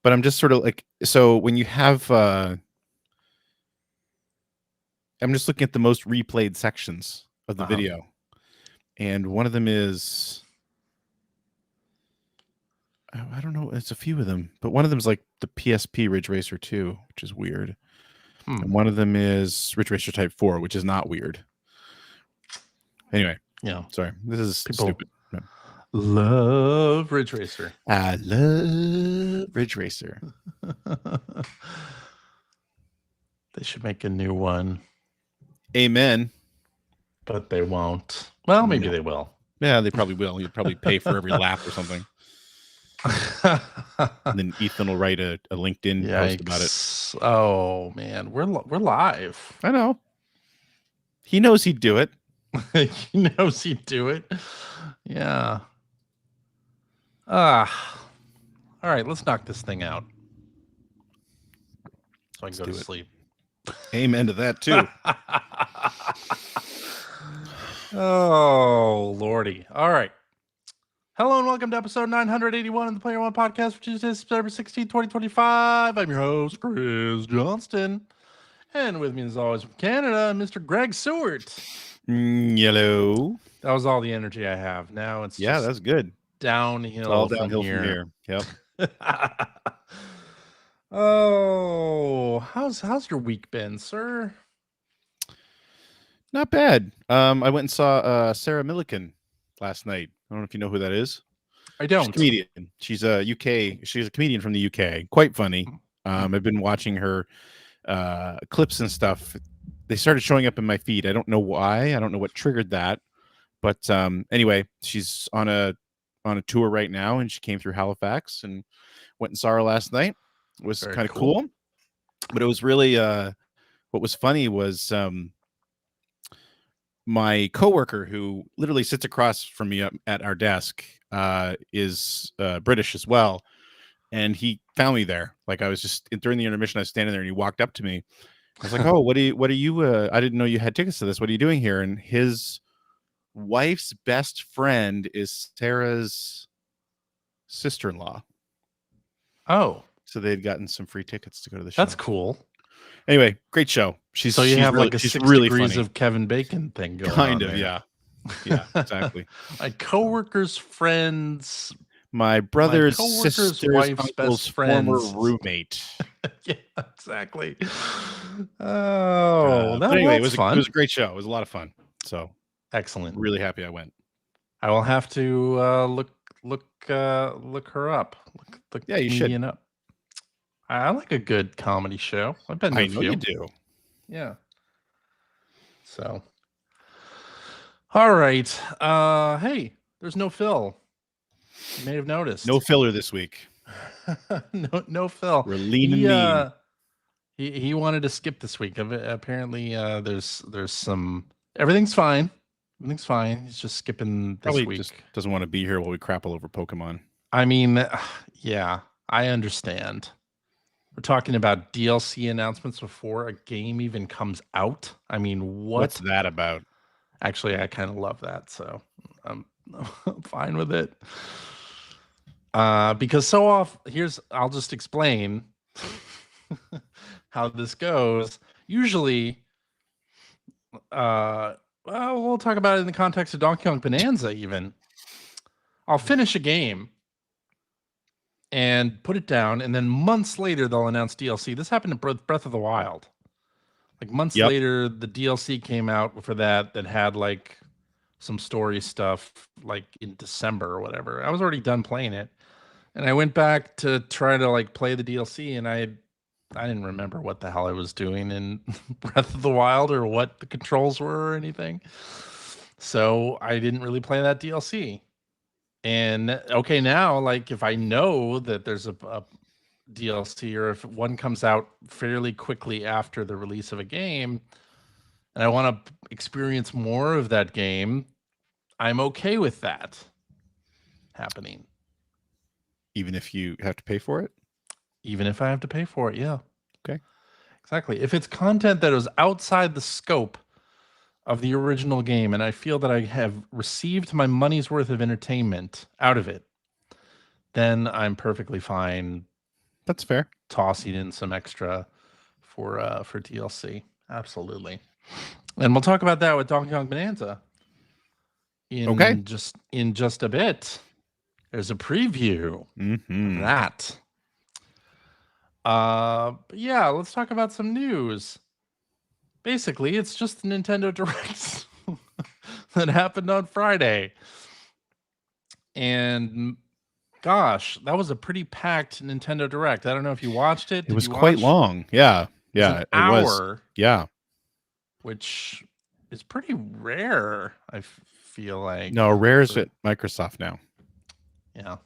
But I'm just sort of like, so when you have, I'm just looking at the most replayed sections of the video, and one of them is, I don't know, it's a few of them, but one of them is like the PSP Ridge Racer 2, which is weird. And one of them is Ridge Racer Type 4, which is not weird. Anyway, yeah, sorry, this is stupid. Love Ridge Racer. I love Ridge Racer. They should make a new one. Amen. But they won't. Well, maybe they will. Yeah, they probably will. You'd probably pay for every lap or something. And then Ethan will write a LinkedIn post about it. Oh man, we're live. I know. He knows he'd do it. He knows he'd do it. Yeah. All right, let's knock this thing out. So I can go to sleep. Amen to that too. Oh, Lordy. All right. Hello and welcome to episode 981 of the Player One podcast for Tuesday, September 16, 2025. I'm your host, Chris Johnston. And with me, as always, from Canada, Mr. Greg Seward. Hello. That was all the energy I have. Now it's just that's good. Downhill. It's all downhill from here. Yep. Oh, how's your week been, sir? Not bad. I went and saw Sarah Millican last night. I don't know if you know who that is. I don't. She's a comedian. She's a comedian from the UK. Quite funny. I've been watching her clips and stuff. They started showing up in my feed. I don't know why. I don't know what triggered that. But anyway, she's on a tour right now, and she came through Halifax and went and saw her last night. It was kind of cool. But it was really what was funny was my coworker, who literally sits across from me at our desk, is British as well, and he found me there. Like, I was just during the intermission, I was standing there, and he walked up to me. I was like, "Oh, what are you? I didn't know you had tickets to this. What are you doing here?" And his wife's best friend is Sarah's sister-in-law. Oh, so they had gotten some free tickets to go to the show. That's cool. Anyway, great show. She's have really, like a she's 6 really degrees funny. of Kevin Bacon thing going kind on of, there. yeah, exactly. My coworker's friends, my brother's sister's wife's best former roommate. Yeah, exactly. Oh, but anyway, it was fun. It was a great show. It was a lot of fun. So excellent. Really happy I went. I will have to look her up. Look you should. Up. I like a good comedy show. I've been to a few. You do. Yeah. So. All right. Hey, there's no Phil. You may have noticed. No filler this week. no Phil. We're lean and mean. He wanted to skip this week. Apparently, there's some. Everything's fine. Everything's fine. He's just skipping this Probably week. Just doesn't want to be here while we crap all over Pokemon. I mean, yeah, I understand. We're talking about DLC announcements before a game even comes out. I mean, what's that about? Actually, I kind of love that, so I'm fine with it. Because so often, I'll just explain how this goes. Usually, we'll talk about it in the context of Donkey Kong Bonanza even. I'll finish a game and put it down, and then months later, they'll announce DLC. This happened to Breath of the Wild. Like months later, the DLC came out for that had like some story stuff like in December or whatever. I was already done playing it. And I went back to try to like play the DLC, and I didn't remember what the hell I was doing in Breath of the Wild or what the controls were or anything. So I didn't really play that DLC. And okay, now like if I know that there's a DLC, or if one comes out fairly quickly after the release of a game, and I want to experience more of that game, I'm okay with that happening. Even if you have to pay for it? Even if I have to pay for it, yeah. Okay. Exactly. If it's content that is outside the scope of the original game, and I feel that I have received my money's worth of entertainment out of it, then I'm perfectly fine That's fair. tossing in some extra for DLC. Absolutely. And we'll talk about that with Donkey Kong Bonanza in just a bit. There's a preview of that. But yeah, let's talk about some news. Basically, it's just the Nintendo Direct that happened on Friday. And gosh, that was a pretty packed Nintendo Direct. I don't know if you watched it. It was quite long. Yeah. Yeah. It was. Yeah. Which is pretty rare, I feel like. No, rare's at Microsoft now. Yeah.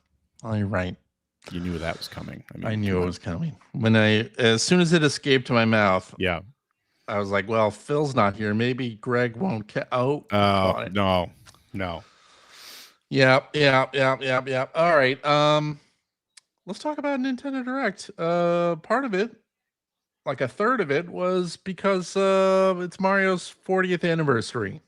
Oh, you're right. You knew that was coming. I knew it was coming. As soon as it escaped my mouth, yeah, I was like, well, Phil's not here. Maybe Greg won't no. Yeah. All right. Let's talk about Nintendo Direct. Part of it, like a third of it, was because it's Mario's 40th anniversary.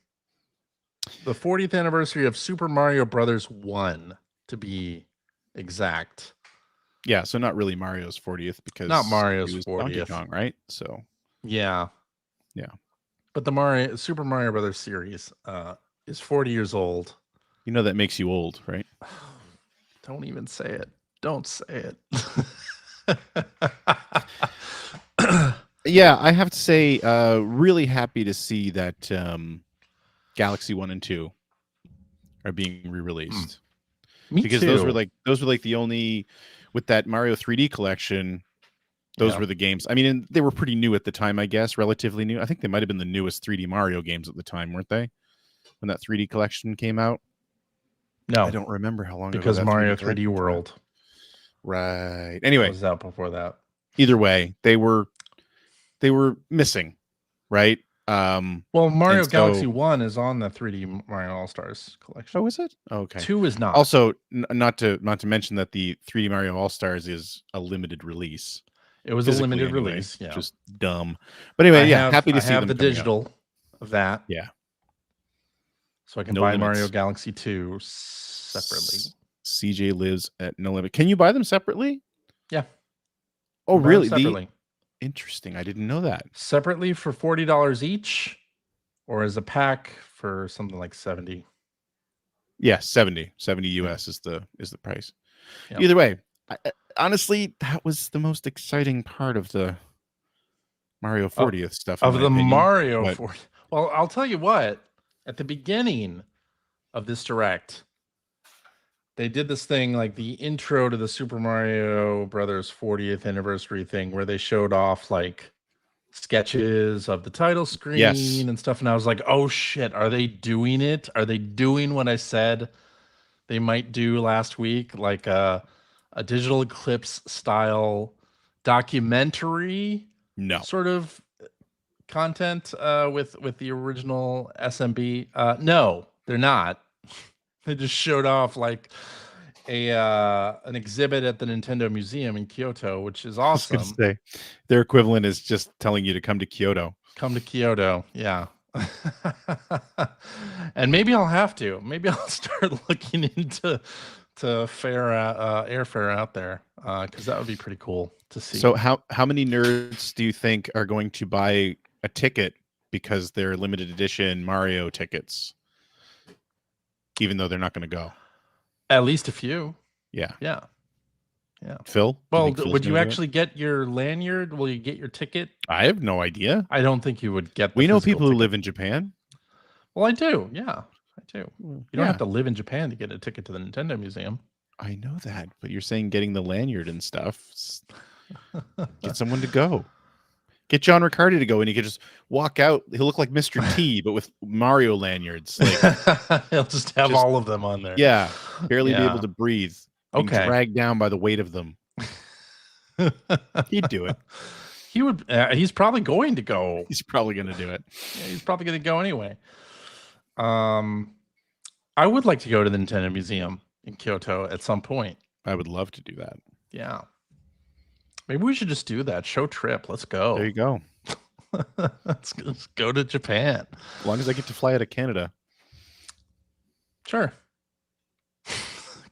The 40th anniversary of Super Mario Brothers 1, to be exact. Yeah, so not really Mario's 40th because not Mario's 40th. Donkey Kong, right? So yeah. But the Super Mario Brothers series is 40 years old. You know that makes you old, right? Don't even say it. Don't say it. Yeah, I have to say, really happy to see that Galaxy 1 and 2 are being re-released. Because those were like the only, with that Mario 3D collection, those were the games. I mean, they were pretty new at the time, I guess, relatively new. I think they might have been the newest 3D Mario games at the time, weren't they? When that 3D collection came out? No. I don't remember how long ago. Because Mario 3D World. Right. Anyway. Was out before that. Either way, they were missing, right? Well, Mario Galaxy 1 is on the 3D Mario All-Stars collection. Oh, is it? Okay. 2 is not. Also, not to mention that the 3D Mario All-Stars is a limited release. It was a limited release, yeah. Just dumb. But anyway, happy to see them. I have the digital of that. Yeah. So I can buy Mario Galaxy 2 separately. CJ lives at no limit. Can you buy them separately? Yeah. Oh, really? Interesting. I didn't know that. Separately for $40 each, or as a pack for something like 70. Yeah, 70 US is the price. Yep. Either way, honestly, that was the most exciting part of the Mario 40th stuff. Of the Mario 40th. Well, I'll tell you what. At the beginning of this Direct, they did this thing like the intro to the Super Mario Brothers 40th anniversary thing where they showed off like sketches of the title screen and stuff. And I was like, oh shit, are they doing it? Are they doing what I said they might do last week? Like a Digital Eclipse style documentary sort of content with the original SMB. No, they're not. They just showed off like an exhibit at the Nintendo Museum in Kyoto, which is awesome. I was gonna say, their equivalent is just telling you to come to Kyoto. Come to Kyoto, yeah. And maybe I'll have to. Maybe I'll start looking into airfare out there because that would be pretty cool to see. So how many nerds do you think are going to buy a ticket because they're limited edition Mario tickets? Even though they're not going to go. At least a few. Yeah. Phil? Well, would you actually get your lanyard? Will you get your ticket? I have no idea. I don't think you would get We know people who live in Japan. Well, I do. Yeah, I do. You don't have to live in Japan to get a ticket to the Nintendo Museum. I know that, but you're saying getting the lanyard and stuff. Get someone to go. Get John Riccardi to go, and he could just walk out. He'll look like Mr. T, but with Mario lanyards. Like, he'll just have all of them on there. Yeah, barely be able to breathe. Dragged down by the weight of them. He'd do it. He would. He's probably going to go. He's probably going to do it. Yeah, he's probably going to go anyway. I would like to go to the Nintendo Museum in Kyoto at some point. I would love to do that. Yeah. Maybe we should just do that. Show trip. Let's go. There you go. Let's go to Japan. As long as I get to fly out of Canada. Sure.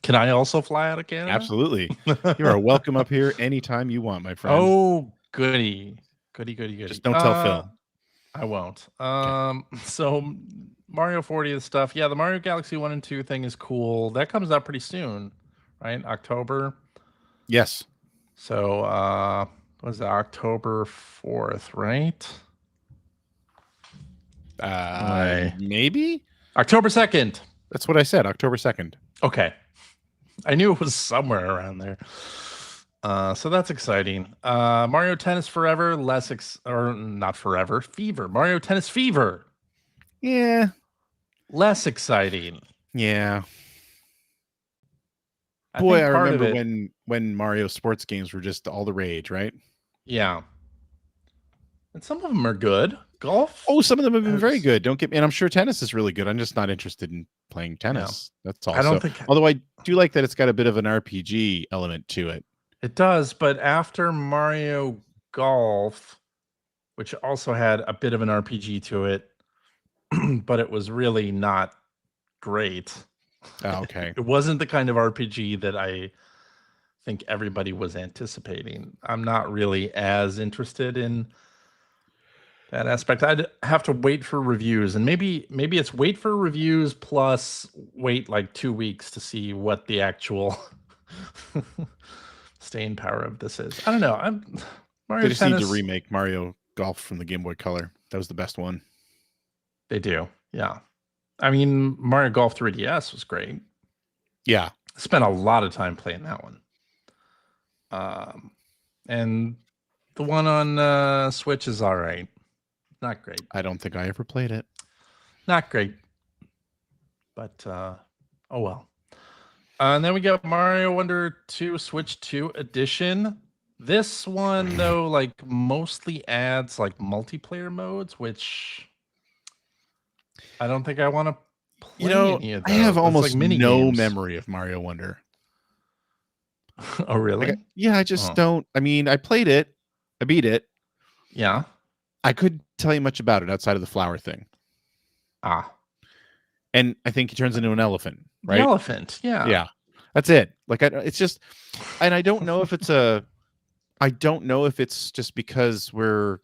Can I also fly out of Canada? Absolutely. You are welcome up here anytime you want, my friend. Oh, goody. Goody. Just don't tell Phil. I won't. Okay. So Mario 40th stuff. Yeah, the Mario Galaxy 1 and 2 thing is cool. That comes out pretty soon, right? October. Yes. So what is that? October 4th, right? Maybe October 2nd. That's what I said. October 2nd. Okay. I knew it was somewhere around there. So that's exciting. Mario Tennis Forever, or not Forever, Fever. Mario Tennis Fever. Yeah. Less exciting. Yeah. I remember when Mario sports games were just all the rage, right? Yeah. And some of them are good. Golf? Oh, some of them have been very good. Don't get me, and I'm sure tennis is really good. I'm just not interested in playing tennis. Yeah. That's all. I don't think. Although I do like that it's got a bit of an RPG element to it. It does, but after Mario Golf, which also had a bit of an RPG to it, but it was really not great. Oh, okay. It wasn't the kind of RPG that I think everybody was anticipating. I'm not really as interested in that aspect. I'd have to wait for reviews, and maybe it's wait for reviews plus wait like 2 weeks to see what the actual staying power of this is. I don't know. They just need to remake Mario Golf from the Game Boy Color. That was the best one. They do, yeah. I mean, Mario Golf 3DS was great. Yeah, I spent a lot of time playing that one. And the one on Switch is all right. Not great. I don't think I ever played it. Not great. But oh well. And then we got Mario Wonder 2 Switch 2 Edition. This one, though, like mostly adds like multiplayer modes, which I don't think I want to play any of those. I have almost like no memory of Mario Wonder. Oh, really? I just don't. I mean, I played it. I beat it. Yeah. I couldn't tell you much about it outside of the flower thing. And I think he turns into an elephant, right? The elephant, yeah. Yeah. That's it. Like, it's just, and I don't know if it's just because we're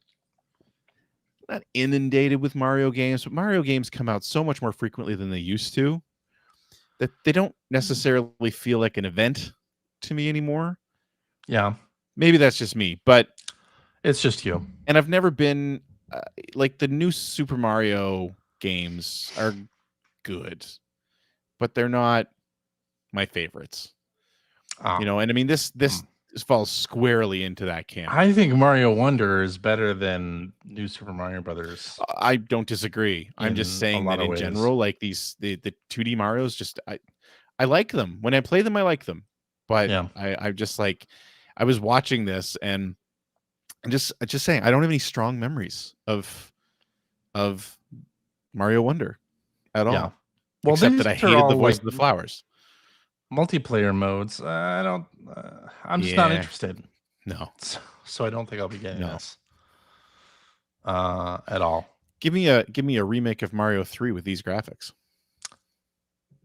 not inundated with Mario games, but Mario games come out so much more frequently than they used to that they don't necessarily feel like an event to me anymore. Yeah. Maybe that's just me, but it's just you. And I've never been like the new Super Mario games are good, but they're not my favorites. And I mean, this falls squarely into that camp. I think Mario Wonder is better than New Super Mario Brothers. I don't disagree. I'm just saying that in general, like the 2D Marios, just I like them. When I play them, I like them. But yeah. I just like, I was watching this and just saying, I don't have any strong memories of Mario Wonder at all. Yeah. Well, except that I hated the voice of the flowers. Multiplayer modes. I don't. I'm just not interested. No. So I don't think I'll be getting this at all. Give me a remake of Mario 3 with these graphics.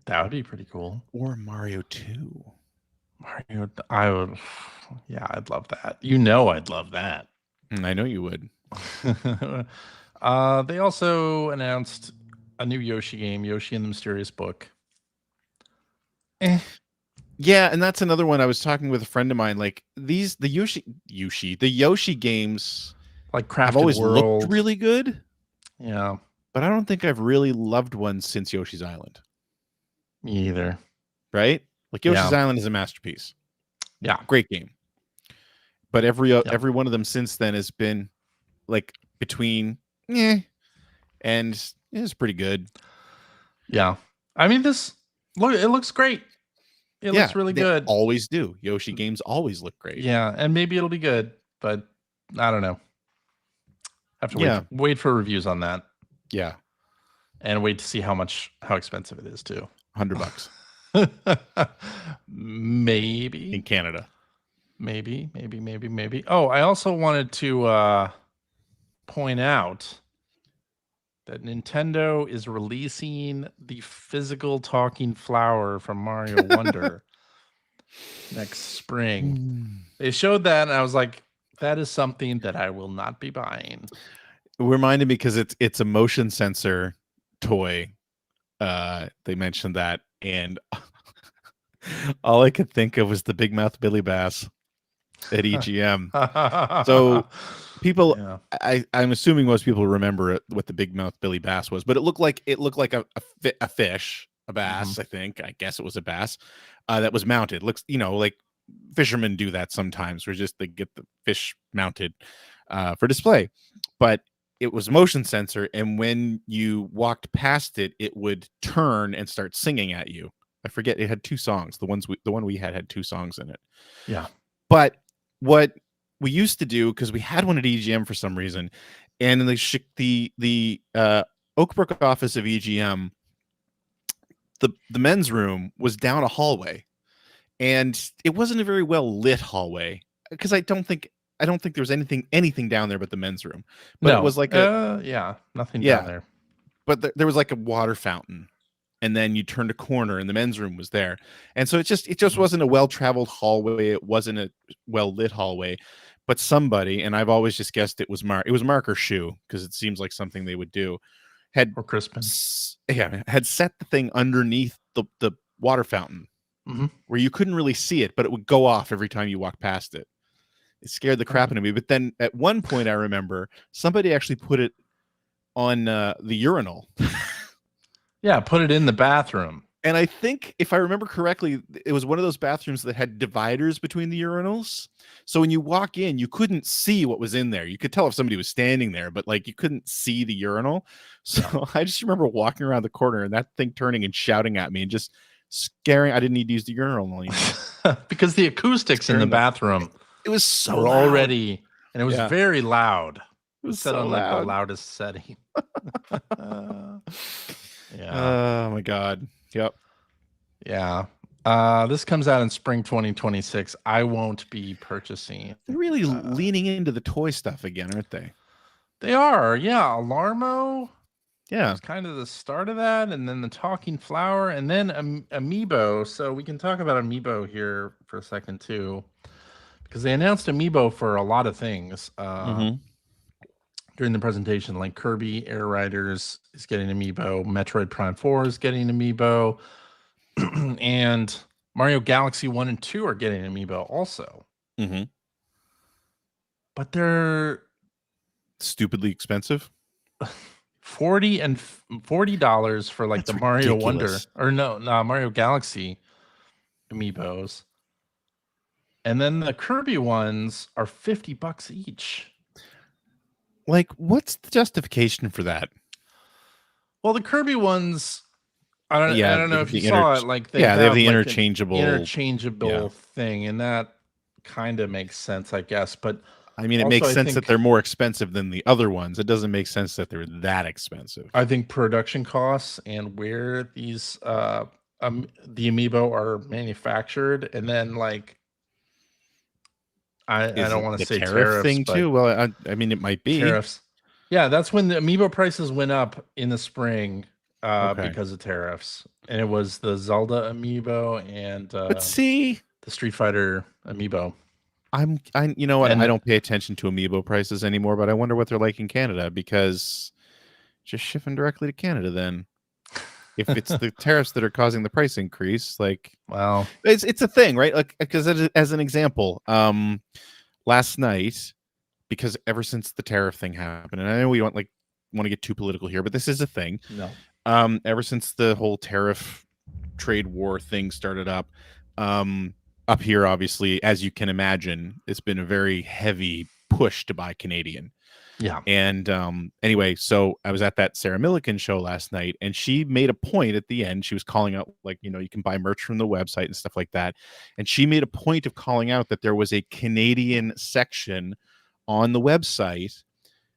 That would be pretty cool. Or Mario 2. I would. Yeah, I'd love that. I'd love that. I know you would. They also announced a new Yoshi game, Yoshi and the Mysterious Book. Yeah, and that's another one. I was talking with a friend of mine. Like the Yoshi games, like Crafted have always World. Looked really good. Yeah, but I don't think I've really loved one since Yoshi's Island. Me either. Right? Like Yoshi's Island is a masterpiece. Yeah, great game. But every one of them since then has been like between and it's pretty good. Yeah, I mean it looks great. It looks really good. Always do. Yoshi games always look great. Yeah, and maybe it'll be good, but I don't know. Have to wait for reviews on that. Yeah, and wait to see how expensive it is too. $100. Maybe in Canada. Maybe. Oh, I also wanted to point out that Nintendo is releasing the physical talking flower from Mario Wonder next spring. They showed that, and I was like, that is something that I will not be buying. It reminded me because it's a motion sensor toy. They mentioned that, and all I could think of was the Big Mouth Billy Bass at EGM. So people, Yeah. I'm assuming most people remember it, what the Big Mouth Billy Bass was, but it looked like a fish, a bass. I guess it was a bass that was mounted. Looks, like fishermen do that sometimes, where just they get the fish mounted for display, but it was motion sensor, and when you walked past it, it would turn and start singing at you. I forget, it had 2 songs. The one we had 2 songs in it. Yeah. But what we used to do, because we had one at EGM for some reason, and in the Oakbrook office of EGM, the men's room was down a hallway, and it wasn't a very well lit hallway, because I don't think there was anything down there but the men's room. But No. it was like nothing down there. But there was like a water fountain, and then you turned a corner and the men's room was there. And so it just wasn't a well-traveled hallway. It wasn't a well-lit hallway, but somebody, and I've always just guessed it was Mark or Shu, because it seems like something they would do, or Crispin. Had set the thing underneath the water fountain, where you couldn't really see it, but it would go off every time you walked past it. It scared the crap out of me. But then at one point, I remember somebody actually put it on the urinal. Yeah, put it in the bathroom. And I think, if I remember correctly, it was one of those bathrooms that had dividers between the urinals. So when you walk in, you couldn't see what was in there. You could tell if somebody was standing there, but like you couldn't see the urinal. So I just remember walking around the corner and that thing turning and shouting at me and just scaring. I didn't need to use the urinal anymore. Because the acoustics in the bathroom, it was so were loud already, and it was very loud. It was set so on loud. like the loudest setting. Oh my God. Yep. Yeah. This comes out in spring 2026. I won't be purchasing. They're really leaning into the toy stuff again, aren't they? They are. Yeah. Alarmo. Yeah. It's kind of the start of that. And then the Talking Flower. And then Amiibo. So we can talk about Amiibo here for a second, too. Because they announced Amiibo for a lot of things during the presentation. Like Kirby Air Riders is getting Amiibo. Metroid Prime 4 is getting Amiibo. And Mario Galaxy 1 and 2 are getting Amiibo also. But they're stupidly expensive. $40 for like the Mario Wonder, or no, Mario Galaxy Amiibos. And then the Kirby ones are $50 each. Like, what's the justification for that? Well, the Kirby ones, I don't know if you saw it. Like they have the like interchangeable thing, and that kind of makes sense, I guess. But I mean, it makes sense that they're more expensive than the other ones. It doesn't make sense that they're that expensive. I think production costs and where these the Amiibo are manufactured, and then like I don't want to say tariffs thing too. Well, I mean, it might be tariffs. Yeah, that's when the Amiibo prices went up in the spring because of tariffs, and it was the Zelda Amiibo and but see, the Street Fighter Amiibo. You know what? I don't pay attention to Amiibo prices anymore, but I wonder what they're like in Canada, because just shipping directly to Canada then. If it's the tariffs that are causing the price increase, like, well, it's a thing, right? Like, because as an example, last night, because ever since the tariff thing happened, and I know we don't want to get too political here, but this is a thing. No. Ever since the whole tariff trade war thing started up here, obviously, as you can imagine, it's been a very heavy push to buy Canadian. Yeah. And anyway, so I was at that Sarah Milliken show last night, and she made a point at the end. She was calling out, like, you can buy merch from the website and stuff like that. And she made a point of calling out that there was a Canadian section on the website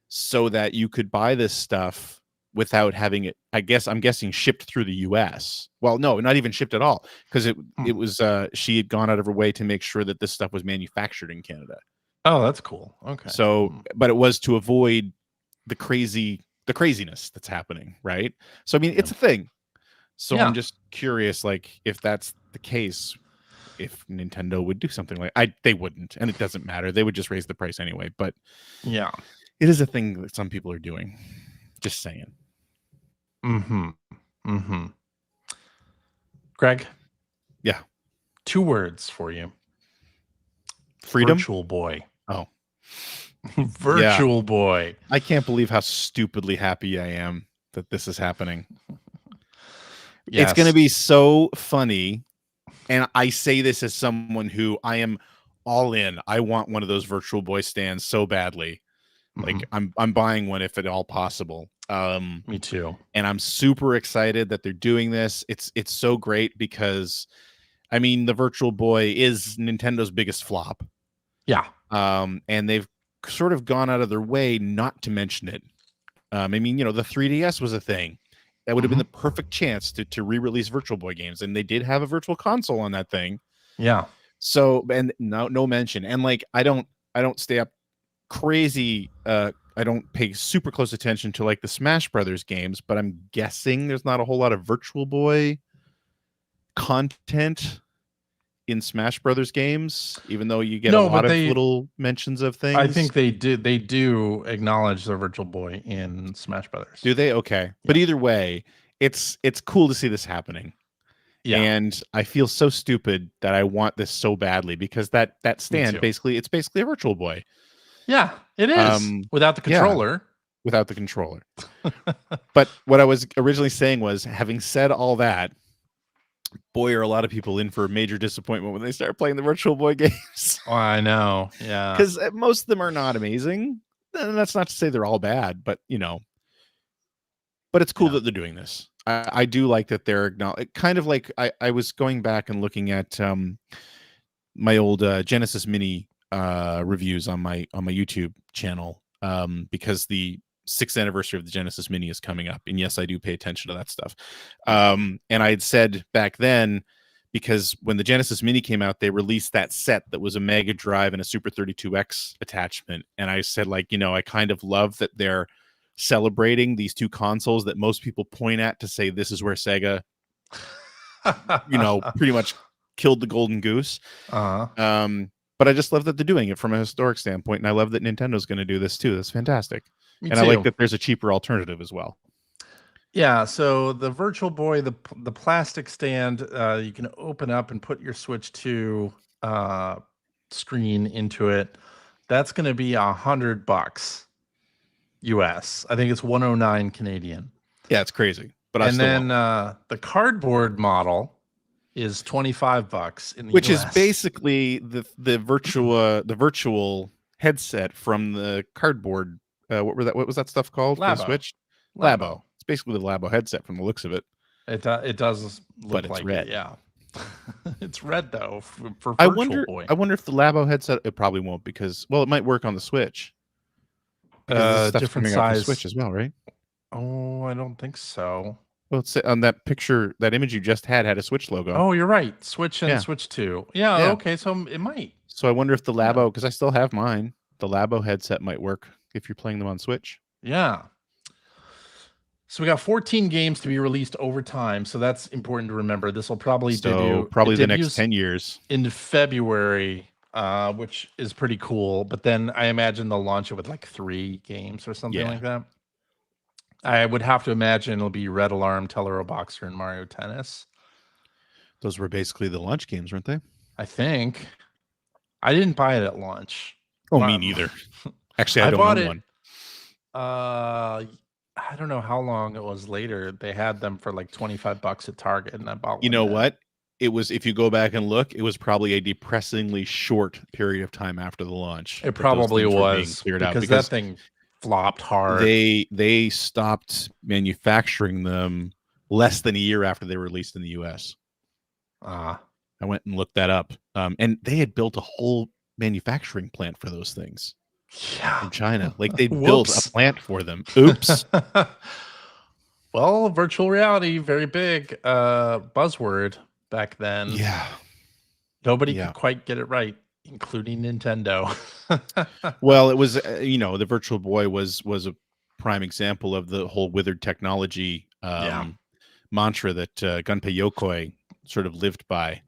so that you could buy this stuff without having it, I'm guessing, shipped through the US. Well, no, not even shipped at all, because it was she had gone out of her way to make sure that this stuff was manufactured in Canada. Oh, that's cool. Okay. So, but it was to avoid the craziness that's happening, right? So, I mean, it's a thing. So I'm just curious, like, if that's the case, if Nintendo would do something like they wouldn't, and it doesn't matter. They would just raise the price anyway. But yeah, it is a thing that some people are doing. Just saying. Greg. Yeah. 2 words for you. Freedom. Virtual Boy. Oh. Virtual Boy. I can't believe how stupidly happy I am that this is happening. Yes. It's going to be so funny. And I say this as someone who I am all in. I want one of those Virtual Boy stands so badly. Like I'm buying one if at all possible. Me too. And I'm super excited that they're doing this. It's so great because I mean the Virtual Boy is Nintendo's biggest flop. Yeah. And they've sort of gone out of their way not to mention it. I mean, the 3DS was a thing. That would have been the perfect chance to re-release Virtual Boy games. And they did have a virtual console on that thing. Yeah. So, and no mention. And like, I don't stay up crazy. I don't pay super close attention to like the Smash Brothers games, but I'm guessing there's not a whole lot of Virtual Boy content in Smash Brothers games, even though you get a lot of little mentions of things. I think they do acknowledge the Virtual Boy in Smash Brothers. Do they? Okay. Yeah. But either way, it's cool to see this happening. Yeah. And I feel so stupid that I want this so badly because that stand it's basically a Virtual Boy. Yeah, it is. Without the controller. Yeah, without the controller. But what I was originally saying was, having said all that, boy, are a lot of people in for a major disappointment when they start playing the Virtual Boy games. Oh, I know. Yeah. Because most of them are not amazing. And that's not to say they're all bad, but but it's cool that they're doing this. I do like that they're kind of like I was going back and looking at my old Genesis Mini reviews on my YouTube channel because the 6th anniversary of the Genesis Mini is coming up, and yes, I do pay attention to that stuff. And I had said back then, because when the Genesis Mini came out, they released that set that was a Mega Drive and a Super 32X attachment, and I said, like, I kind of love that they're celebrating these two consoles that most people point at to say this is where Sega pretty much killed the golden goose. But I just love that they're doing it from a historic standpoint, and I love that Nintendo's going to do this too. That's fantastic. Me too. I like that there's a cheaper alternative as well. Yeah, so the Virtual Boy, the plastic stand, you can open up and put your Switch 2 screen into it. That's going to be $100 US. I think it's 109 Canadian. Yeah, it's crazy. But the cardboard model is $25 in the which US. Is basically the virtual headset from the cardboard. What was that stuff called? Labo. For the Switch? Labo. It's basically the Labo headset from the looks of it. It does look but it's like red. It, yeah. It's red though for Virtual Boy. I wonder if the Labo headset, it probably won't, because it might work on the Switch. Different size Switch as well, right? Oh, I don't think so. Well, it's on that picture, that image you just had a Switch logo. Oh, you're right. Switch and Switch 2. Yeah, okay, so it might. So I wonder if the Labo, because I still have mine, the Labo headset might work if you're playing them on Switch. Yeah. So we got 14 games to be released over time, so that's important to remember. This will probably debut the next 10 years. In February, which is pretty cool. But then I imagine they'll launch it with like 3 games or something like that. I would have to imagine it'll be Red Alarm, Tellero Boxer, and Mario Tennis. Those were basically the launch games, weren't they? I think. I didn't buy it at launch. Oh, me neither. Actually, I don't own one. I don't know how long it was later. They had them for like $25 at Target, and I bought one. You know what? It was, if you go back and look, it was probably a depressingly short period of time after the launch. It probably was because that thing flopped hard. They stopped manufacturing them less than a year after they were released in the US. I went and looked that up. And they had built a whole manufacturing plant for those things. Yeah. In China. Like they built a plant for them. Oops. Well, virtual reality, very big buzzword back then. Yeah. Nobody could quite get it right, including Nintendo. Well, it was, the Virtual Boy was a prime example of the whole withered technology mantra that Gunpei Yokoi sort of lived by.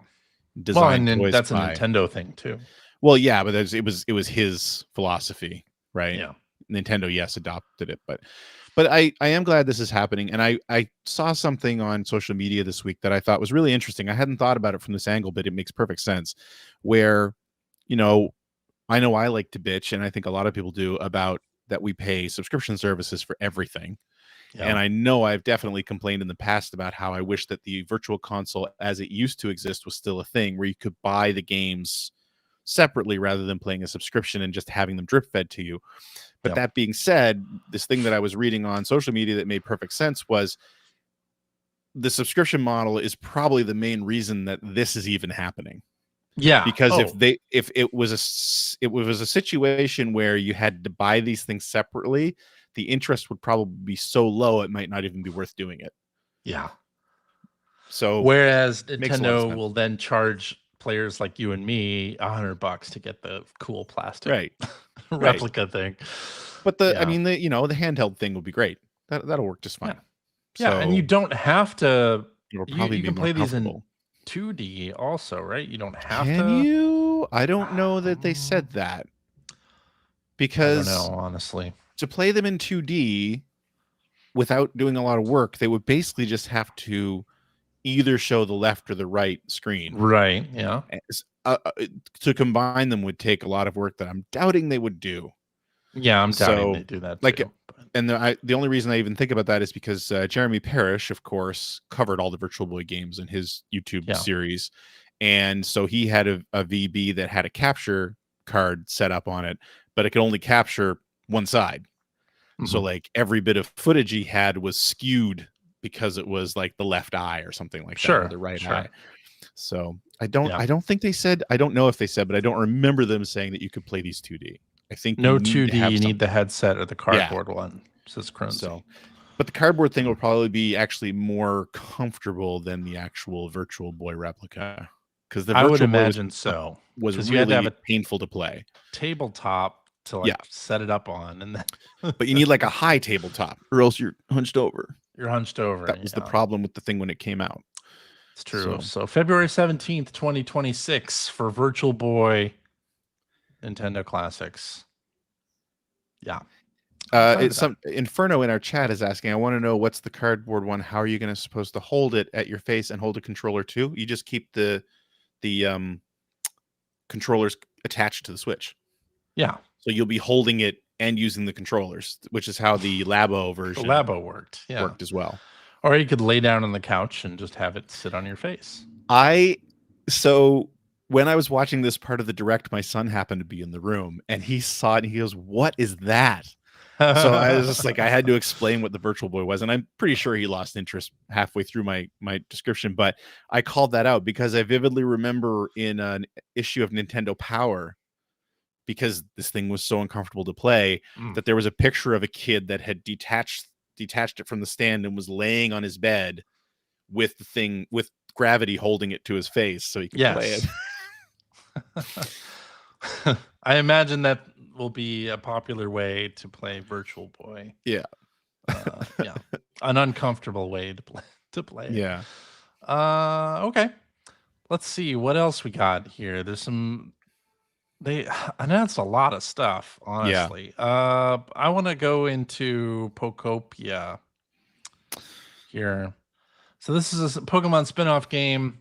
design and toys that's a by. Nintendo thing too. Well, yeah, but it was his philosophy, right? Yeah. Nintendo, yes, adopted it, but I am glad this is happening, and I saw something on social media this week that I thought was really interesting. I hadn't thought about it from this angle, but it makes perfect sense. Where, you know, I know I like to bitch, and I think a lot of people do, about that we pay subscription services for everything. Yeah. And I know I've definitely complained in the past about how I wish that the virtual console as it used to exist was still a thing, where you could buy the games separately rather than playing a subscription and just having them drip fed to you. But Yep. that being said, this thing that I was reading on social media that made perfect sense was the subscription model is probably the main reason that this is even happening. Yeah. Because if it was a situation where you had to buy these things separately, the interest would probably be so low it might not even be worth doing it. Yeah. So whereas Nintendo will then charge players like you and me $100 to get the cool plastic replica thing. But I mean, the handheld thing will be great. That'll work just fine. Yeah, and you don't have to. It'll probably you be can more play these comfortable. in 2D also, right? You don't have to. Can you? I don't know that they said that, because I don't know, honestly. To play them in 2D without doing a lot of work, they would basically just have to either show the left or the right screen. Right. Yeah. To combine them would take a lot of work that I'm doubting they would do. Yeah, I'm doubting they do that too. And the only reason I even think about that is because Jeremy Parrish, of course, covered all the Virtual Boy games in his YouTube series. And so he had a VB that had a capture card set up on it, but it could only capture one side. Mm-hmm. So like every bit of footage he had was skewed because it was like the left eye or something like that, or the right eye. So I don't think they said, I don't know if they said, but I don't remember them saying that you could play these 2D. I think no 2D. You need the headset or the cardboard one. Says Crunchy. So, but the cardboard thing will probably be actually more comfortable than the actual Virtual Boy replica, because the Virtual I would imagine was really, you had to have painful to play. Tabletop to set it up on, and then but you need like a high tabletop, or else you're hunched over. You're hunched over. That was the problem with the thing when it came out. It's true. So February 17th, 2026 for Virtual Boy Nintendo Classics. Yeah. It's some Inferno in our chat is asking, I want to know, what's the cardboard one? How are you going to supposed to hold it at your face and hold a controller too? You just keep the controllers attached to the Switch. Yeah. So you'll be holding it and using the controllers, which is how the Labo version worked as well. Or you could lay down on the couch and just have it sit on your face. So when I was watching this part of the direct, my son happened to be in the room and he saw it and he goes, "What is that?" So I was just like, I had to explain what the Virtual Boy was, and I'm pretty sure he lost interest halfway through my description, but I called that out because I vividly remember in an issue of Nintendo Power, because this thing was so uncomfortable to play, that there was a picture of a kid that had detached it from the stand and was laying on his bed with the thing, with gravity holding it to his face so he could play it. I imagine that will be a popular way to play Virtual Boy. Yeah. An uncomfortable way to play. Yeah. Okay. Let's see what else we got here. There's they announced a lot of stuff, honestly. I want to go into Poptopia here. So this is a Pokemon spin-off game,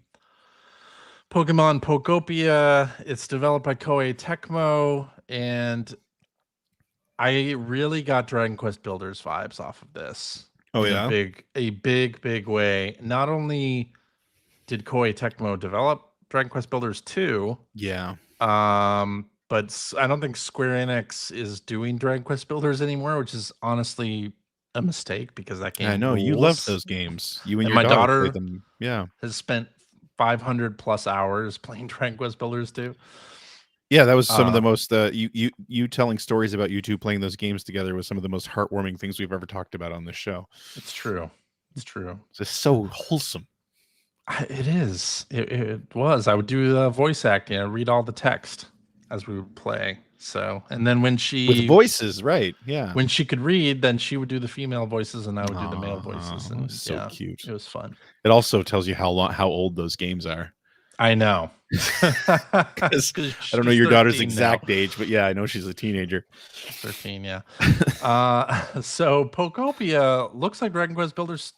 Pokemon Poptopia. It's developed by Koei Tecmo, and I really got Dragon Quest Builders vibes off of this. Oh yeah, a big way. Not only did Koei Tecmo develop Dragon Quest Builders 2, but I don't think Square Enix is doing Dragon Quest Builders anymore, which is honestly a mistake because that game. I know you love those games. You and your my daughter played them. Yeah, has spent 500 plus hours playing Dragon Quest Builders 2. Yeah, that was some of the most you telling stories about you two playing those games together was some of the most heartwarming things we've ever talked about on this show. It's true. It's true. It's just so wholesome. It is. It was. I would do voice acting. I'd read all the text as we would play. So, and then when she with voices, right? Yeah. When she could read, then she would do the female voices, and I would do the male voices. And so cute. It was fun. It also tells you how old those games are. I know. Because I don't know she's your daughter's 13 now. exact age, but yeah, I know she's a teenager. 13, yeah. So Poptopia looks like Dragon Quest Builders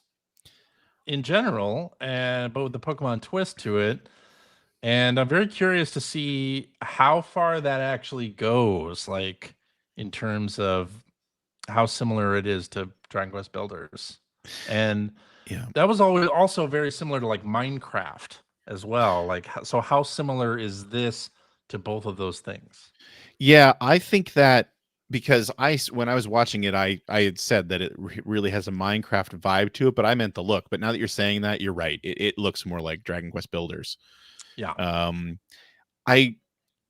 in general, but with the Pokemon twist to it. And I'm very curious to see how far that actually goes, like in terms of how similar it is to Dragon Quest Builders. And Yeah. that was always also very similar to like Minecraft as well. Like, so how similar is this to both of those things? Yeah, I think that because when I was watching it, I had said that it really has a Minecraft vibe to it, but I meant the look. But now that you're saying that, you're right. It looks more like Dragon Quest Builders. Yeah. Um, I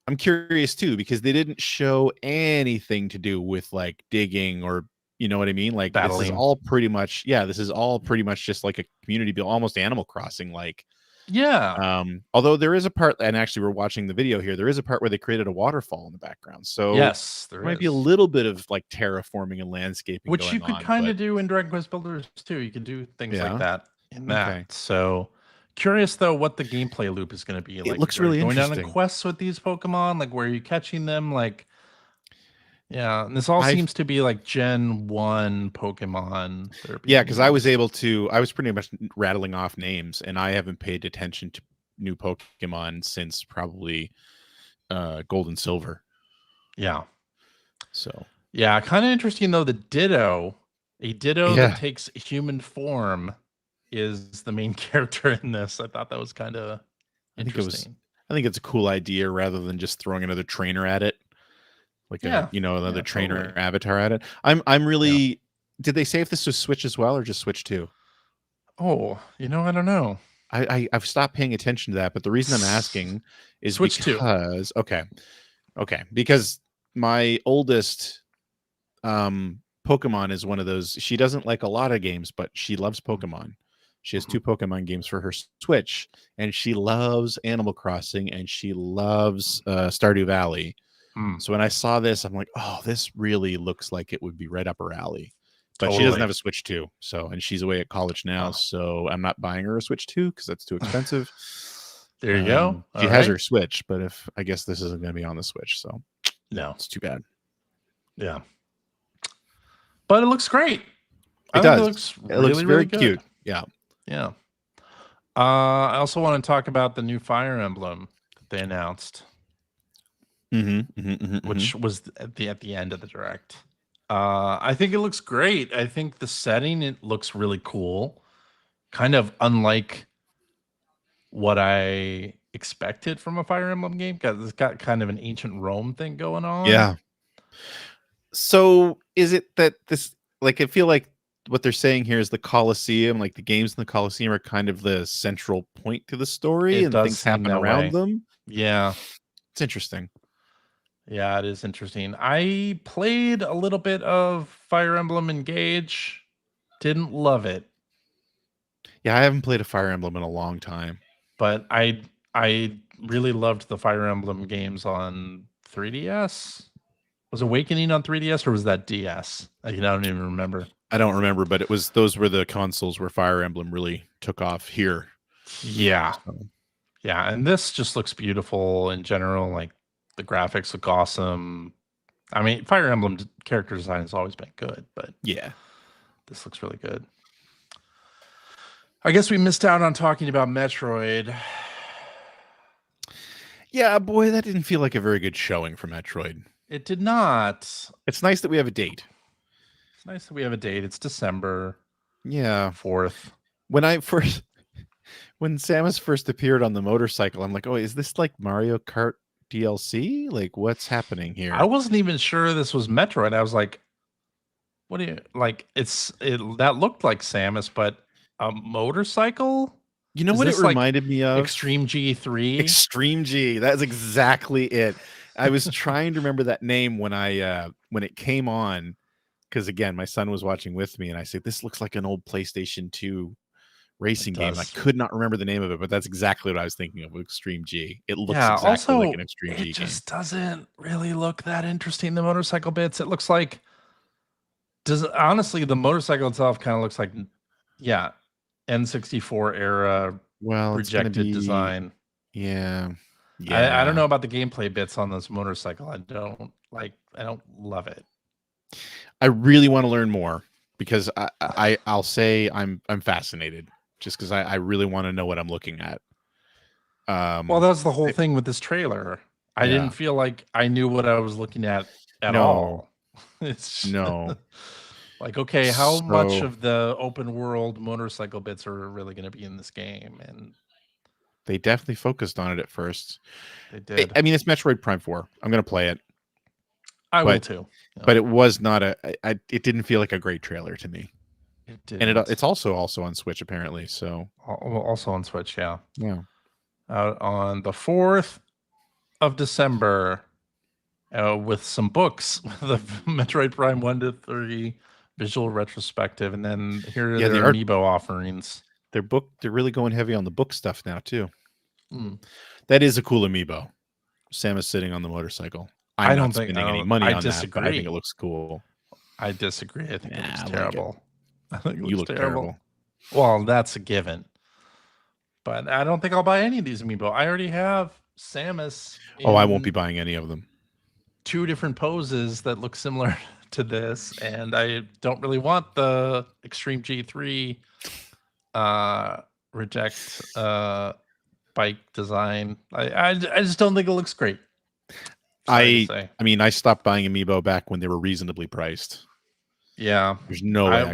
I'm curious too because they didn't show anything to do with like digging or you know what I mean. Like this is Battling. all pretty much this is all pretty much just like a community build, almost Animal Crossing like. Yeah. Although there is a part, and actually we're watching the video here, there is a part where they created a waterfall in the background. So Yes, there there might be a is. little bit of like terraforming and landscaping Which you going could on, kind but of do in Dragon Quest Builders too. You could do things like yeah. that in Okay. that. So curious though what the gameplay loop is going to be. It Like, looks are you really going down on interesting. quests with these Pokemon? Like, where are you catching them? Like, yeah, and this all I've seems to be like Gen 1 Pokemon that are Yeah, being because I was used. able to I was pretty much rattling off names, and I haven't paid attention to new Pokemon since probably Gold and Silver. Yeah. So Yeah, kind of interesting though. The Ditto, a Ditto that yeah, takes human form, is the main character in this. I thought that was kind of I think it was interesting. I think it's a cool idea rather than just throwing another trainer at it. Like Yeah. another Yeah, totally. trainer avatar at it. I'm Yeah. really did they say if this was Switch as well or just Switch 2? Oh, I don't know. I've stopped paying attention to that, but the reason I'm asking is Switch 2. because because my oldest Pokemon is one of those. She doesn't like a lot of games, but she loves Pokemon. She has Mhm. 2 Pokemon games for her Switch, and she loves Animal Crossing and she loves Stardew Valley. Mm, So when I saw this, I'm like, oh, this really looks like it would be right up her alley. But she doesn't totally. have a Switch 2, so and she's away at college now, Oh, so I'm not buying her a Switch 2 because that's too expensive. there you go. She All has right. her Switch, but if I guess this isn't going to be on the Switch, so No. it's too bad. Yeah. But it looks great. It I think it does. looks It looks really, very really good. cute. Yeah. Yeah. I also want to talk about the new Fire Emblem that they announced, which was at the end of the direct. I think it looks great. I think the setting, it looks really cool. Kind of unlike what I expected from a Fire Emblem game because it's got kind of an ancient Rome thing going on. Yeah. So is it that this like I feel like what they're saying here is the Colosseum, like the games in the Colosseum are kind of the central point to the story It and does things seem happen that around way. them. Yeah. It's interesting. Yeah, it is interesting. I played a little bit of Fire Emblem Engage. Didn't love it, Yeah, I haven't played a Fire Emblem in a long time. but I really loved the Fire Emblem games on 3DS. Was Awakening on 3DS or was that DS? I don't even remember. I don't remember, but those were the consoles where Fire Emblem really took off here. Yeah. So, Yeah, and this just looks beautiful in general. Like the graphics look awesome. I mean, Fire Emblem character design has always been good, but yeah. this looks really good. I guess we missed out on talking about Metroid. Yeah, boy, that didn't feel like a very good showing for Metroid. It did not. It's nice that we have a date. It's nice that we have a date. It's December Yeah. 4th. When Samus first appeared on the motorcycle, I'm like, oh, is this like Mario Kart DLC? Like, what's happening here? I wasn't even sure this was Metroid. I was like, what do you like? That looked like Samus, but a motorcycle? You know Is what it this like reminded me of? Extreme G3? Extreme G. That's exactly it. I was trying to remember that name when when it came on, because again, my son was watching with me, and I said, "This looks like an old PlayStation 2 racing It game." And I does. could not remember the name of it, but that's exactly what I was thinking of. Extreme G. It looks Yeah, exactly like also an Extreme it G game. just doesn't really look that interesting, the motorcycle bits. It looks like honestly the motorcycle itself kind of looks like N64 era Well, it's gonna rejected be design. yeah. I don't know about the gameplay bits on this motorcycle. I don't love it. I really want to learn more because I'll say I'm fascinated just because I really want to know what I'm looking at. Well, that's the whole thing with this trailer. I didn't feel like I knew what I was looking at all. It's no. like, okay, how much So of the open world motorcycle bits are really going to be in this game? And they definitely focused on it at first. they did. I mean, it's Metroid Prime 4. I'm going to play it. I will too. Yeah. But it was not it didn't feel like a great trailer to me. It did. And it's also on Switch apparently, so also on Switch, yeah. Yeah. Out on the 4th of December with some books, the Metroid Prime 1 to 3 visual retrospective, and then here are their Amiibo offerings. They're really going heavy on the book stuff now too. That is a cool Amiibo. Samus sitting on the motorcycle. I'm not spending any money on that, but I think it looks cool. I disagree. I think it looks terrible. I think it you look terrible. Well, that's a given. But I don't think I'll buy any of these Amiibo. I already have Samus. I won't be buying any of them. 2 different poses that look similar to this, and I don't really want the Extreme G3 reject bike design. I just don't think it looks great. I mean, I stopped buying Amiibo back when they were reasonably priced. Yeah, there's no way I can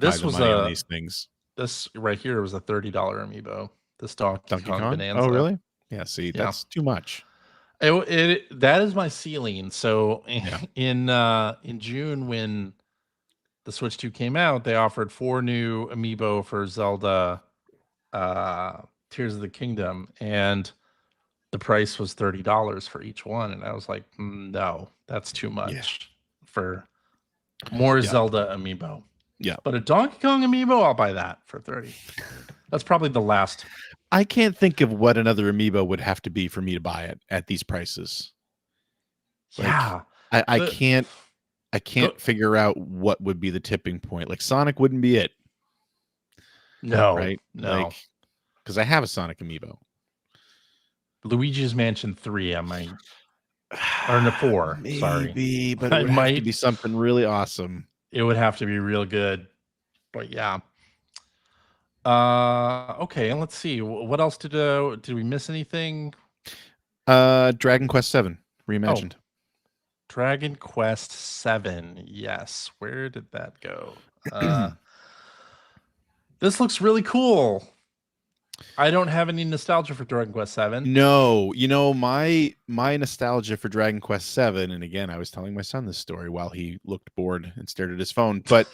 justify the money on these things. This right here was a $30 Amiibo. This Donkey Kong Bonanza. Oh, really? Yeah. See, that's too much. That is my ceiling. So in June, when the Switch 2 came out, they offered 4 new Amiibo for Zelda Tears of the Kingdom, and the price was $30 for each one. And I was like, no, that's too much for more Zelda Amiibo. Yeah. But a Donkey Kong Amiibo, I'll buy that for 30. That's probably the last. I can't think of what another Amiibo would have to be for me to buy it at these prices. Yeah. I can't figure out what would be the tipping point. Like Sonic wouldn't be it. No. Right? No. Because I have a Sonic Amiibo. Luigi's Mansion 3, I might. Or no, 4. Maybe, sorry. But it would have to be something really awesome. It would have to be real good. But yeah. Okay, and let's see. What else did we miss anything? Dragon Quest 7 reimagined. Dragon Quest 7. Yes. Where did that go? This looks really cool. I don't have any nostalgia for Dragon Quest 7. No, my nostalgia for Dragon Quest 7, and again, I was telling my son this story while he looked bored and stared at his phone, but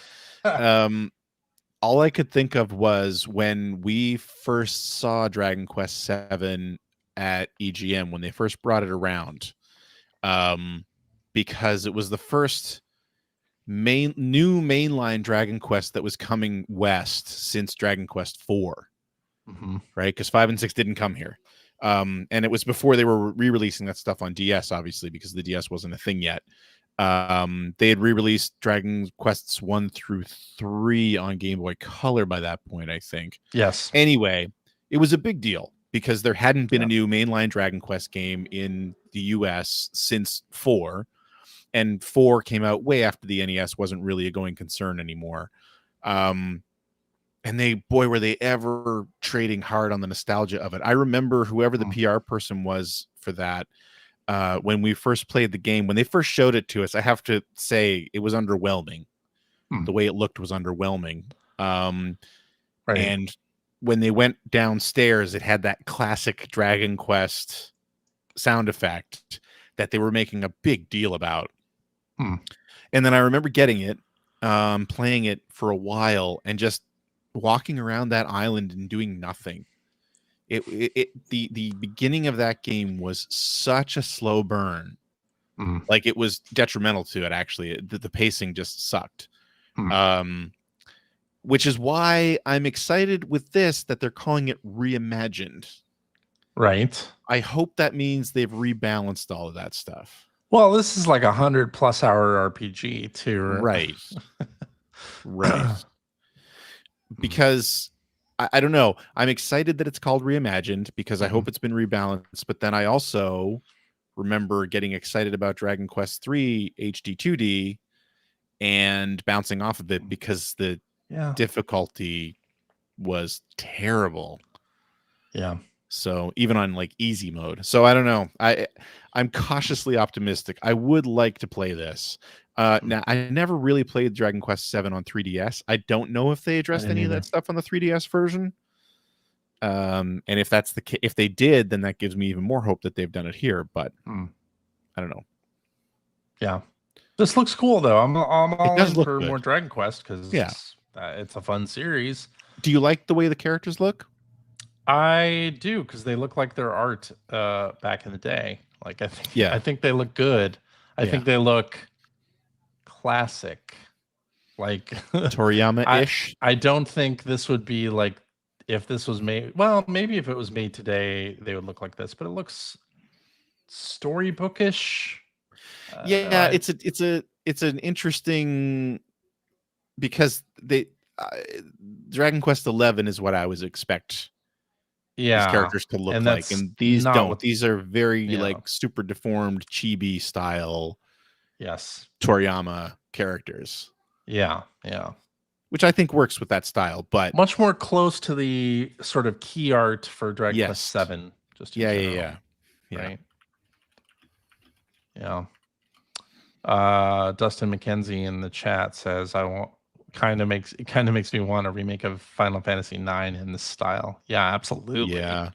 all I could think of was when we first saw Dragon Quest 7 at EGM, when they first brought it around, because it was the first new mainline Dragon Quest that was coming west since Dragon Quest 4. Right, because 5 and 6 didn't come here, and it was before they were re-releasing that stuff on DS, obviously, because the DS wasn't a thing yet. They had re-released Dragon Quests 1 through 3 on Game Boy Color by that point, I think. Yes. Anyway, it was a big deal because there hadn't been a new mainline Dragon Quest game in the US since 4, and 4 came out way after the NES wasn't really a going concern anymore. And were they ever trading hard on the nostalgia of it. I remember whoever the PR person was for that, when we first played the game, when they first showed it to us, I have to say it was underwhelming. The way it looked was underwhelming. Right. And when they went downstairs, it had that classic Dragon Quest sound effect that they were making a big deal about. And then I remember getting it, playing it for a while, and just walking around that island and doing nothing. The beginning of that game was such a slow burn. Like it was detrimental to it, actually. The pacing just sucked. Which is why I'm excited with this that they're calling it reimagined. Right. I hope that means they've rebalanced all of that stuff. Well, this is like 100+ hour RPG too. Right. Right. Because I don't know. I'm excited that it's called Reimagined because I hope it's been rebalanced. But then I also remember getting excited about Dragon Quest 3 HD 2D and bouncing off of it because the difficulty was terrible. Yeah. So even on like easy mode. So I don't know. I'm cautiously optimistic. I would like to play this. Now I never really played Dragon Quest 7 on 3DS. I don't know if they addressed any of that stuff on the 3DS version. And if that's if they did, then that gives me even more hope that they've done it here. But I don't know. Yeah, this looks cool though. I'm all in for good. more Dragon Quest because it's a fun series. Do you like the way the characters look? I do, because they look like their art back in the day. Like I think they look good. I think they look classic, like Toriyama-ish. I don't think this would be like if this was made. Well, maybe if it was made today, they would look like this. But it looks storybookish. Yeah, it's an interesting, because they Dragon Quest 11 is what I was expect these characters to look like, and these don't. These are very like super deformed chibi style Toriyama characters. Yeah. Which I think works with that style, but much more close to the sort of key art for Dragon Quest 7. Just yeah. Right. Yeah. Dustin McKenzie in the chat says, kind of makes me want a remake of Final Fantasy 9 in this style. Yeah, absolutely. Yeah.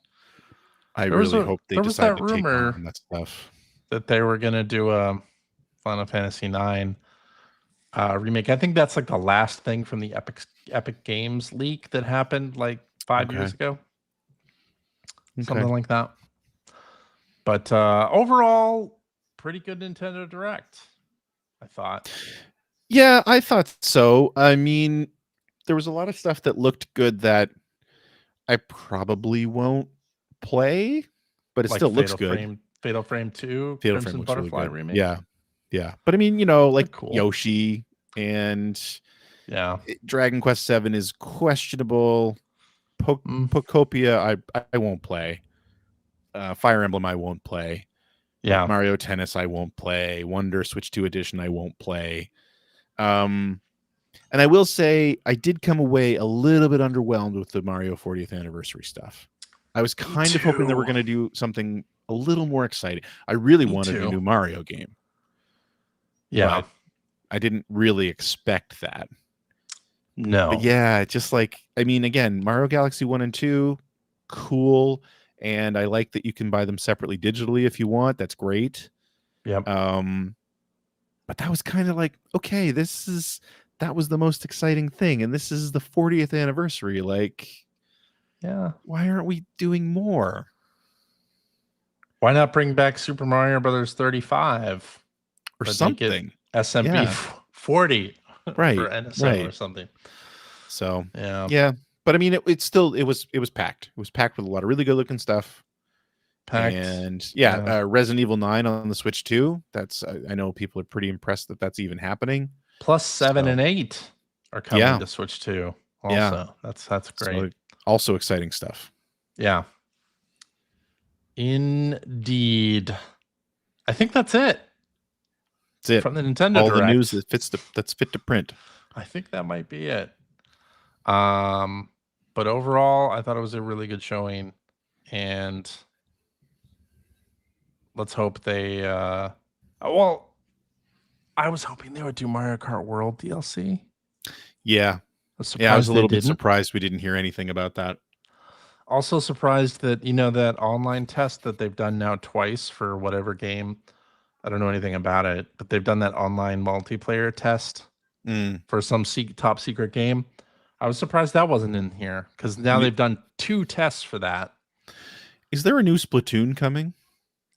I really hope they decide to take on that stuff. That they were going to do a Final Fantasy 9 remake. I think that's like the last thing from the Epic Games leak that happened like 5 years ago. Something like that. But overall, pretty good Nintendo Direct, I thought. Yeah, I thought so. I mean, there was a lot of stuff that looked good that I probably won't play, but it still looks good. Fatal Frame 2, Fatal Crimson Frame Butterfly really remake. Yeah. But I mean, like Yoshi and Dragon Quest 7 is questionable. Poptopia, I won't play. Fire Emblem, I won't play. Yeah. Mario Tennis, I won't play. Wonder Switch 2 Edition, I won't play. And I will say I did come away a little bit underwhelmed with the Mario 40th anniversary stuff. I was kind of hoping they were going to do something a little more exciting. I really wanted a new Mario game. Yeah. But I didn't really expect that. No. But yeah, just like, I mean, again, Mario Galaxy 1 and 2, cool. And I like that you can buy them separately digitally if you want. That's great. Yep. But that was kind of like, okay, that was the most exciting thing, and this is the 40th anniversary. Like, why aren't we doing more? Why not bring back Super Mario Brothers 35 or something? SMB 40 right for NSO or something. So yeah. But I mean, it was packed. It was packed with a lot of really good looking stuff. Packed. And Resident Evil 9 on the Switch too. That's I know people are pretty impressed that that's even happening. Plus 7 and 8 are coming to Switch 2. Also, that's great. So, also exciting stuff. Yeah. Indeed. I think that's it. That's it from the Nintendo All Direct. The news that's fit to print. I think that might be it. But overall, I thought it was a really good showing, and let's hope they well, I was hoping they would do Mario Kart World DLC. Yeah. I was a little bit surprised we didn't hear anything about that. Also surprised that, that online test that they've done now twice for whatever game. I don't know anything about it, but they've done that online multiplayer test for some top secret game. I was surprised that wasn't in here, because now they've done 2 tests for that. Is there a new Splatoon coming?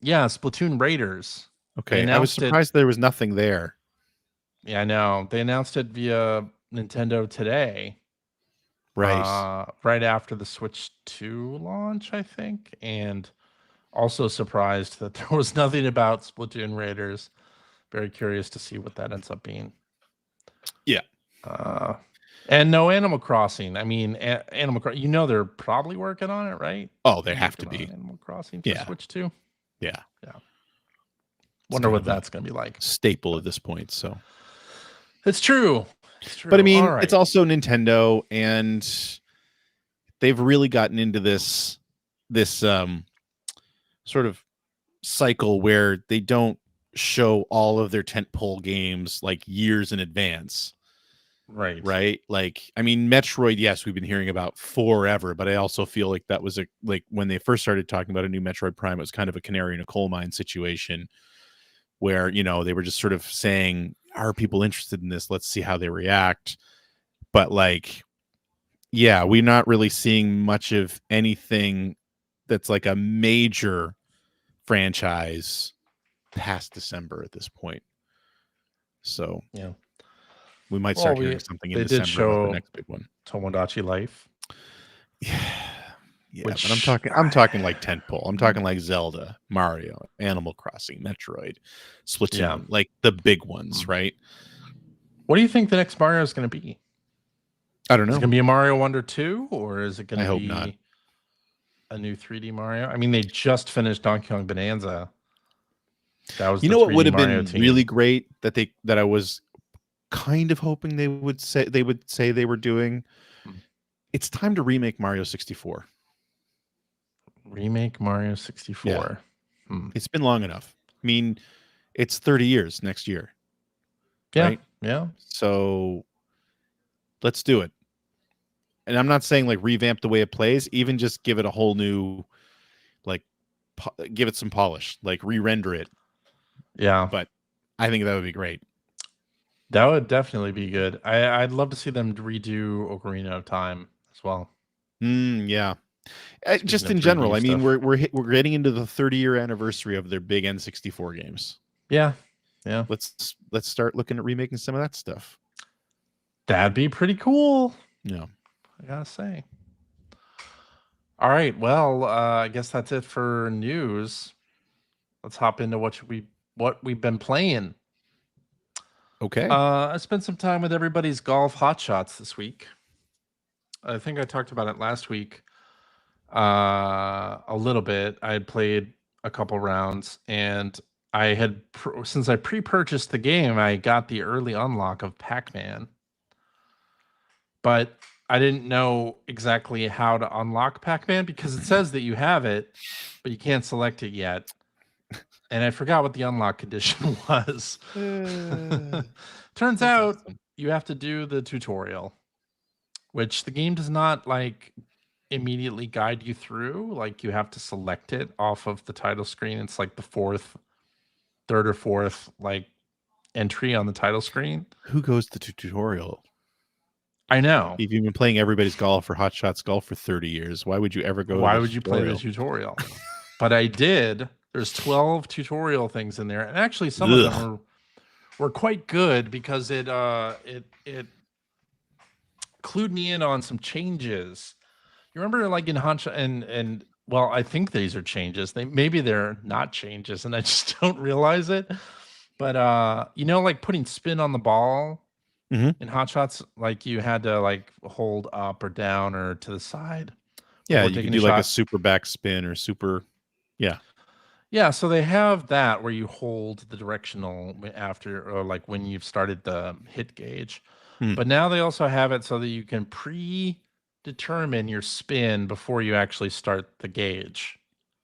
Yeah, Splatoon Raiders. Okay, I was surprised there was nothing there. Yeah, I know. They announced it via Nintendo today. Right. Right after the Switch 2 launch, I think. And also surprised that there was nothing about Splatoon Raiders. Very curious to see what that ends up being. Yeah. And no Animal Crossing. I mean, Animal Crossing. They're probably working on it, right? Oh, they They're have working to on be. Animal Crossing for Yeah. Switch 2. Yeah. Yeah. It's Wonder kind what of a that's gonna be like. staple But at this point. So, it's true. It's but I true. All mean, it's right. also Nintendo, and they've really gotten into this sort of cycle where they don't show all of their tentpole games like years in advance. Right. Right? Like, I mean, Metroid, yes, we've been hearing about forever, but I also feel like that was like when they first started talking about a new Metroid Prime, it was kind of a canary in a coal mine situation where, they were just sort of saying, are people interested in this? Let's see how they react. But like, yeah, we're not really seeing much of anything that's like a major franchise past December at this point. So Yeah. we might Well, start hearing something in they did December about the show next big one. Tomodachi Life. Yeah. Yeah, Which but I'm talking like tentpole. I'm talking like Zelda, Mario, Animal Crossing, Metroid, Splatoon, yeah. like the big ones, right? What do you think the next Mario is going to be? I don't Is it know. going to be a Mario Wonder 2, or is it going I to hope not. be a new 3D Mario? I mean, they just finished Donkey Kong Bonanza. That was the What 3D would have Mario been team. really great that I was kind of hoping they would say they were doing. It's time to remake Mario 64. Remake Mario 64. Yeah. It's been long enough. I mean, it's 30 years next year. Yeah. Right? Yeah. So let's do it. And I'm not saying like revamp the way it plays, even just give it a whole new, like, give it some polish, like re-render it. Yeah. But I think that would be great. That would definitely be good. I'd love to see them redo Ocarina of Time as well. Yeah. Just in 3D general, I mean, stuff. we're getting into the 30-year anniversary of their big N64 games. Yeah. Yeah. Let's start looking at remaking some of that stuff. That'd be pretty cool. Yeah. I gotta say. All right. Well, I guess that's it for news. Let's hop into what we've been playing. Okay. I spent some time with everybody's golf hotshots this week. I think I talked about it last week. A little bit. I had played a couple rounds, and I had since I pre-purchased the game, I got the early unlock of Pac-Man, but I didn't know exactly how to unlock Pac-Man because it says that you have it, but you can't select it yet. And I forgot what the unlock condition was. Turns out awesome. You have to do the tutorial, which the game does not like immediately guide you through. Like, you have to select it off of the title screen. It's like the third or fourth like entry on the title screen. Who goes to tutorial? I know. If you've been playing everybody's golf or Hot Shots golf for 30 years, why would you ever go Why to the would you play the tutorial? But I did. There's 12 tutorial things in there, and actually some of them were quite good because it clued me in on some changes. You remember, like in Hancha, and well, I think these are changes. Maybe they're not changes, and I just don't realize it. But like putting spin on the ball in Hot Shots, like you had to like hold up or down or to the side. Yeah, before you taking could a do like a shot. super backspin or super. Yeah. Yeah, so they have that where you hold the directional after, or like when you've started the hit gauge. But now they also have it so that you can predetermine your spin before you actually start the gauge.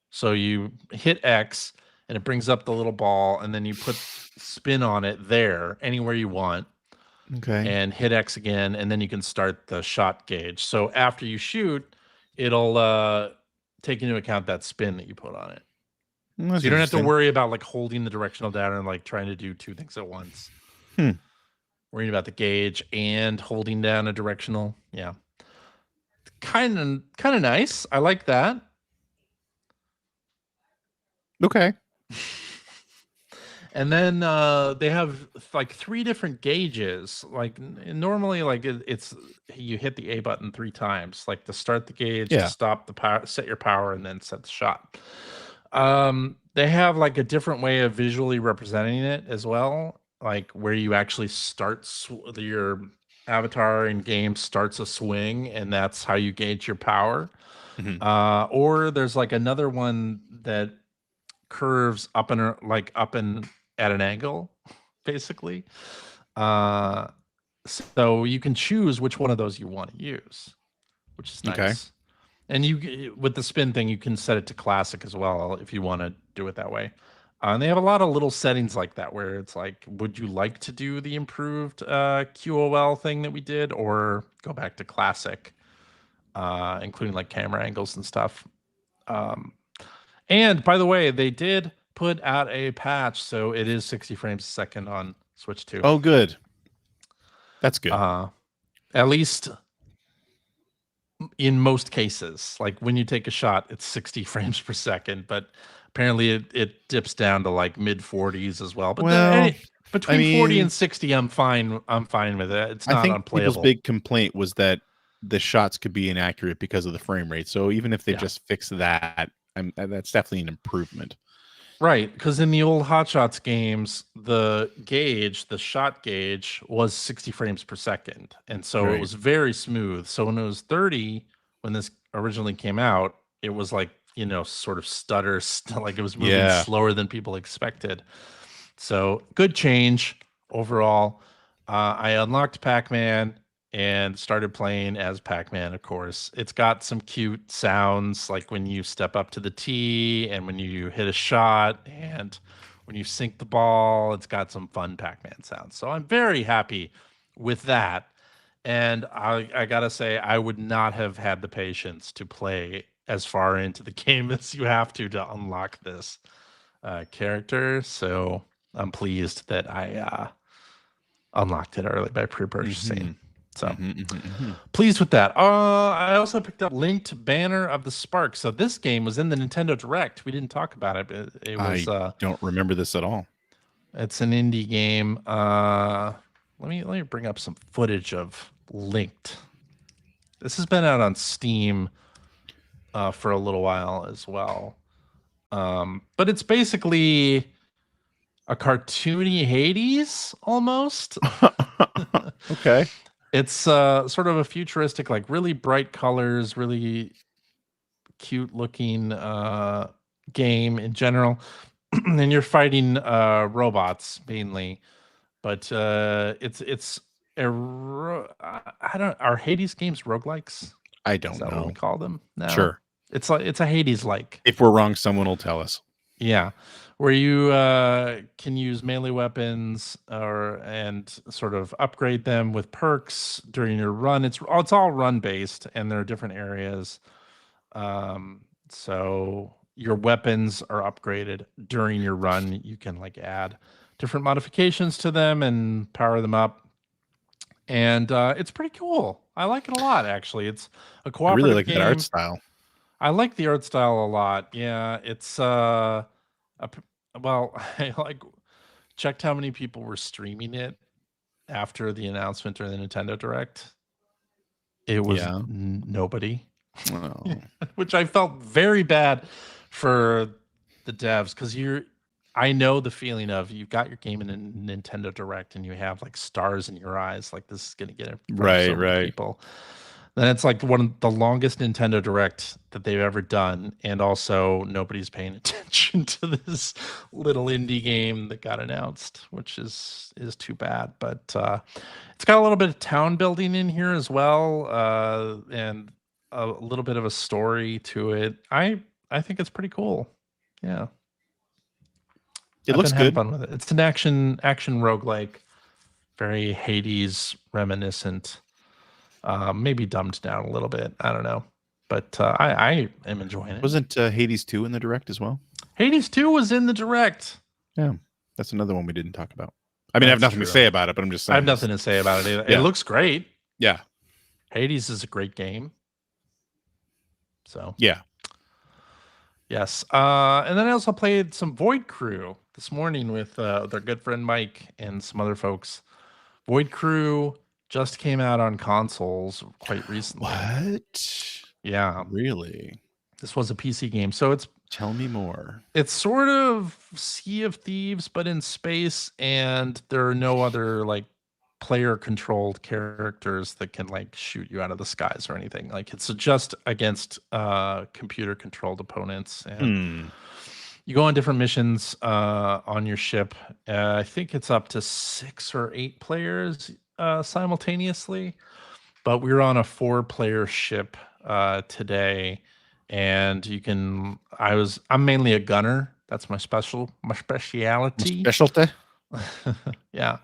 So you hit X and it brings up the little ball, and then you put spin on it there, anywhere you want. Okay. And hit X again, and then you can start the shot gauge. So after you shoot, it'll take into account that spin that you put on it. That's so you don't have to worry about like holding the directional down and like trying to do two things at once. Worrying about the gauge and holding down a directional. Yeah. Kind of nice. I like that. Okay. And then they have like 3 different gauges. Like normally, like it's you hit the A button 3 times, like to start the gauge, to stop the power, set your power, and then set the shot. They have like a different way of visually representing it as well, like where you actually start your avatar in game starts a swing, and that's how you gauge your power. Mhm. Or there's like another one that curves up and up and at an angle, basically. Uh, so you can choose which one of those you want to use, which is Okay. nice. And with the spin thing, you can set it to classic as well if you want to do it that way. And they have a lot of little settings like that where it's like, would you like to do the improved QOL thing that we did, or go back to classic, including like camera angles and stuff. Um, and by the way, they did put out a patch, so it is 60 frames a second on Switch 2. Oh, good. That's good. At least in most cases. Like when you take a shot, it's 60 frames per second, but apparently it dips down to like mid 40s as well. But Well, between 40 and 60, I'm fine. I'm fine with it. It's I not think people's unplayable. big complaint was that the shots could be inaccurate because of the frame rate. So even if they just fix that, that's definitely an improvement. Right, because in the old Hot Shots games, the shot gauge, was 60 frames per second. And so it was very smooth. So when it was 30, when this originally came out, it was like, sort of stutter, like it was moving slower than people expected. So good change overall. I unlocked Pac-Man and started playing as Pac-Man, of course. It's got some cute sounds like when you step up to the tee and when you hit a shot and when you sink the ball. It's got some fun Pac-Man sounds. So I'm very happy with that. And I gotta say, I would not have had the patience to play as far into the game as you have to unlock this character. So I'm pleased that I unlocked it early by pre-purchasing. So pleased with that. I also picked up Linked Banner of the Spark. So this game was in the Nintendo Direct. We didn't talk about it. It was. I don't remember this at all. It's an indie game. Let me bring up some footage of Linked. This has been out on Steam for a little while as well. But it's basically a cartoony Hades almost. Okay. It's sort of a futuristic, like really bright colors, really cute looking game in general. And you're fighting robots mainly, but it's I don't, are Hades games roguelikes? I Is don't that what we know. call them now? Sure. It's a Hades like. If we're wrong, someone will tell us. Yeah, where you can use melee weapons and sort of upgrade them with perks during your run. It's all run based, and there are different areas. So your weapons are upgraded during your run. You can like add different modifications to them and power them up. And it's pretty cool. I like it a lot, actually. It's a I cooperative really like game. that art style. I like the art style a lot. Yeah, it's well, I like checked how many people were streaming it after the announcement during the Nintendo Direct. It was nobody. Oh. Which I felt very bad for the devs, because I know the feeling of you've got your game in a Nintendo Direct and you have like stars in your eyes, like this is going to get in front of so many people. Then it's like one of the longest Nintendo Direct that they've ever done, and also nobody's paying attention to this little indie game that got announced, which is too bad. But it's got a little bit of town building in here as well, and a little bit of a story to it. I think it's pretty cool. Yeah, It looks having good. fun with it. It's an action roguelike, very Hades reminiscent. Maybe dumbed down a little bit. I don't know, but I am enjoying it. Wasn't Hades 2 in the Direct as well? Hades 2 was in the Direct. Yeah, that's another one we didn't talk about. I mean, I have nothing to say about it, but I'm just saying. I have nothing to say about it either. It looks great. Yeah. Hades is a great game. So yeah. Yes. And then I also played some Void Crew this morning with their good friend Mike and some other folks. Void Crew just came out on consoles quite recently. What? Yeah. Really? This was a PC game. So tell me more. It's sort of Sea of Thieves, but in space, and there are no other like player controlled characters that can like shoot you out of the skies or anything. Like it's just against computer controlled opponents, and you go on different missions on your ship. I think it's up to 6 or 8 players simultaneously, but we were on a 4-player ship today, and you can. I'm mainly a gunner. That's my specialty. Specialty. Yeah.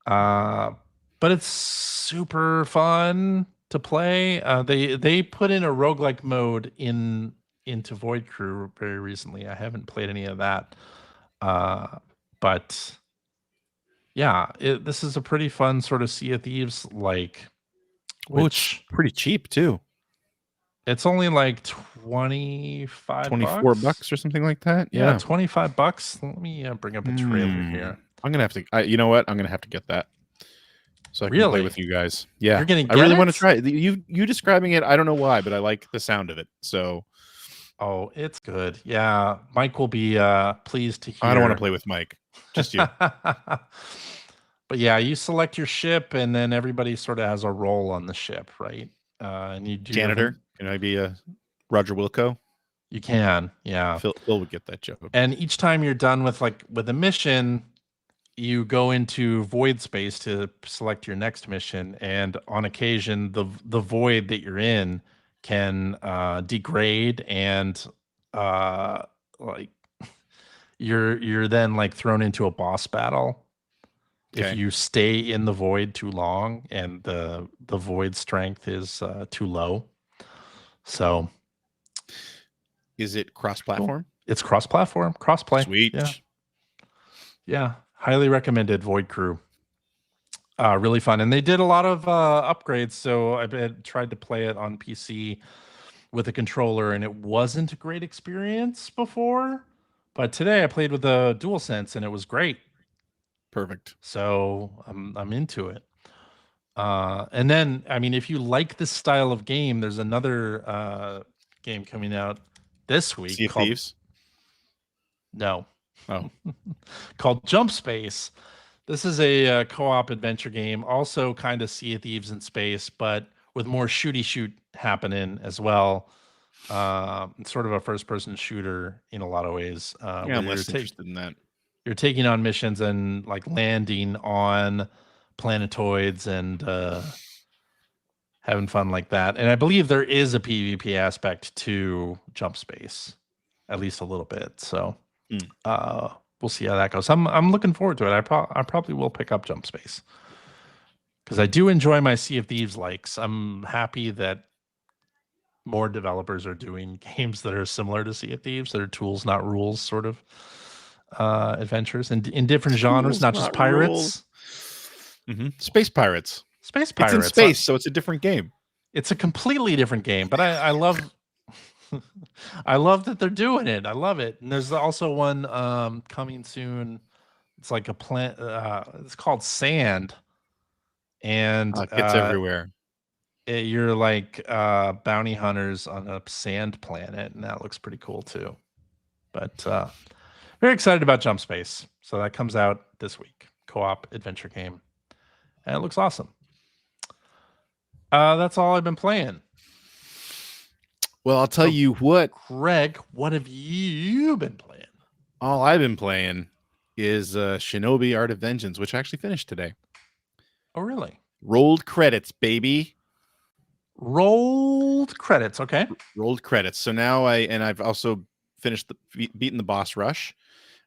But it's super fun to play. They put in a roguelike mode into Void Crew very recently. I haven't played any of that. But yeah, this is a pretty fun sort of Sea of Thieves like, Oh, it's pretty cheap too. It's only like 25 $24 bucks or something like that. Yeah, $25. Let me bring up a trailer here. I'm gonna have to. You know what? I'm gonna have to get that so I can play with you guys. Yeah, you're gonna. I really want to try it. You describing it. I don't know why, but I like the sound of it. So, oh, it's good. Yeah, Mike will be pleased to hear. I don't want to play with Mike. Just you. But yeah, you select your ship, and then everybody sort of has a role on the ship, right? And you do janitor. Can I be a Roger Wilco? You can, yeah. Phil would get that joke. And each time you're done with a mission, you go into void space to select your next mission, and on occasion, the void that you're in can degrade, and like you're then like thrown into a boss battle. Okay. If you stay in the void too long and the void strength is too low. So is it cross-platform? It's cross-platform, cross-play. Sweet. Yeah. Highly recommended Void Crew. Really fun. And they did a lot of upgrades. So I tried to play it on PC with a controller, and it wasn't a great experience before. But today I played with a DualSense, and it was great. Perfect. So I'm into it. And then, I mean, if you like this style of game, there's another game coming out this week Sea of Thieves. No. Oh. Called Jump Space. This is a co-op adventure game, also kind of Sea of Thieves in space, but with more shooty shoot happening as well. It's sort of a first-person shooter in a lot of ways. Yeah, I'm less interested in that. You're taking on missions and like landing on planetoids and having fun like that. And I believe there is a PvP aspect to Jump Space, at least a little bit. So we'll see how that goes. I'm looking forward to it. I probably will pick up Jump Space because I do enjoy my Sea of Thieves likes. I'm happy that more developers are doing games that are similar to Sea of Thieves, that are tools, not rules, sort of adventures in different genres, not just pirates. Space pirates. Space pirates. It's in space, so it's a different game. It's a completely different game, but I love I love that they're doing it. I love it. And there's also one coming soon. It's like a plant. It's called Sand, and it's everywhere. You're like bounty hunters on a sand planet, and that looks pretty cool too. But very excited about Jump Space. So that comes out this week. Co-op adventure game. And it looks awesome. That's all I've been playing. Well, I'll tell you what. Greg, what have you been playing? All I've been playing is Shinobi Art of Vengeance, which I actually finished today. Oh, really? Rolled credits, baby. Rolled credits, okay. Rolled credits. So now I've also finished beaten the boss rush.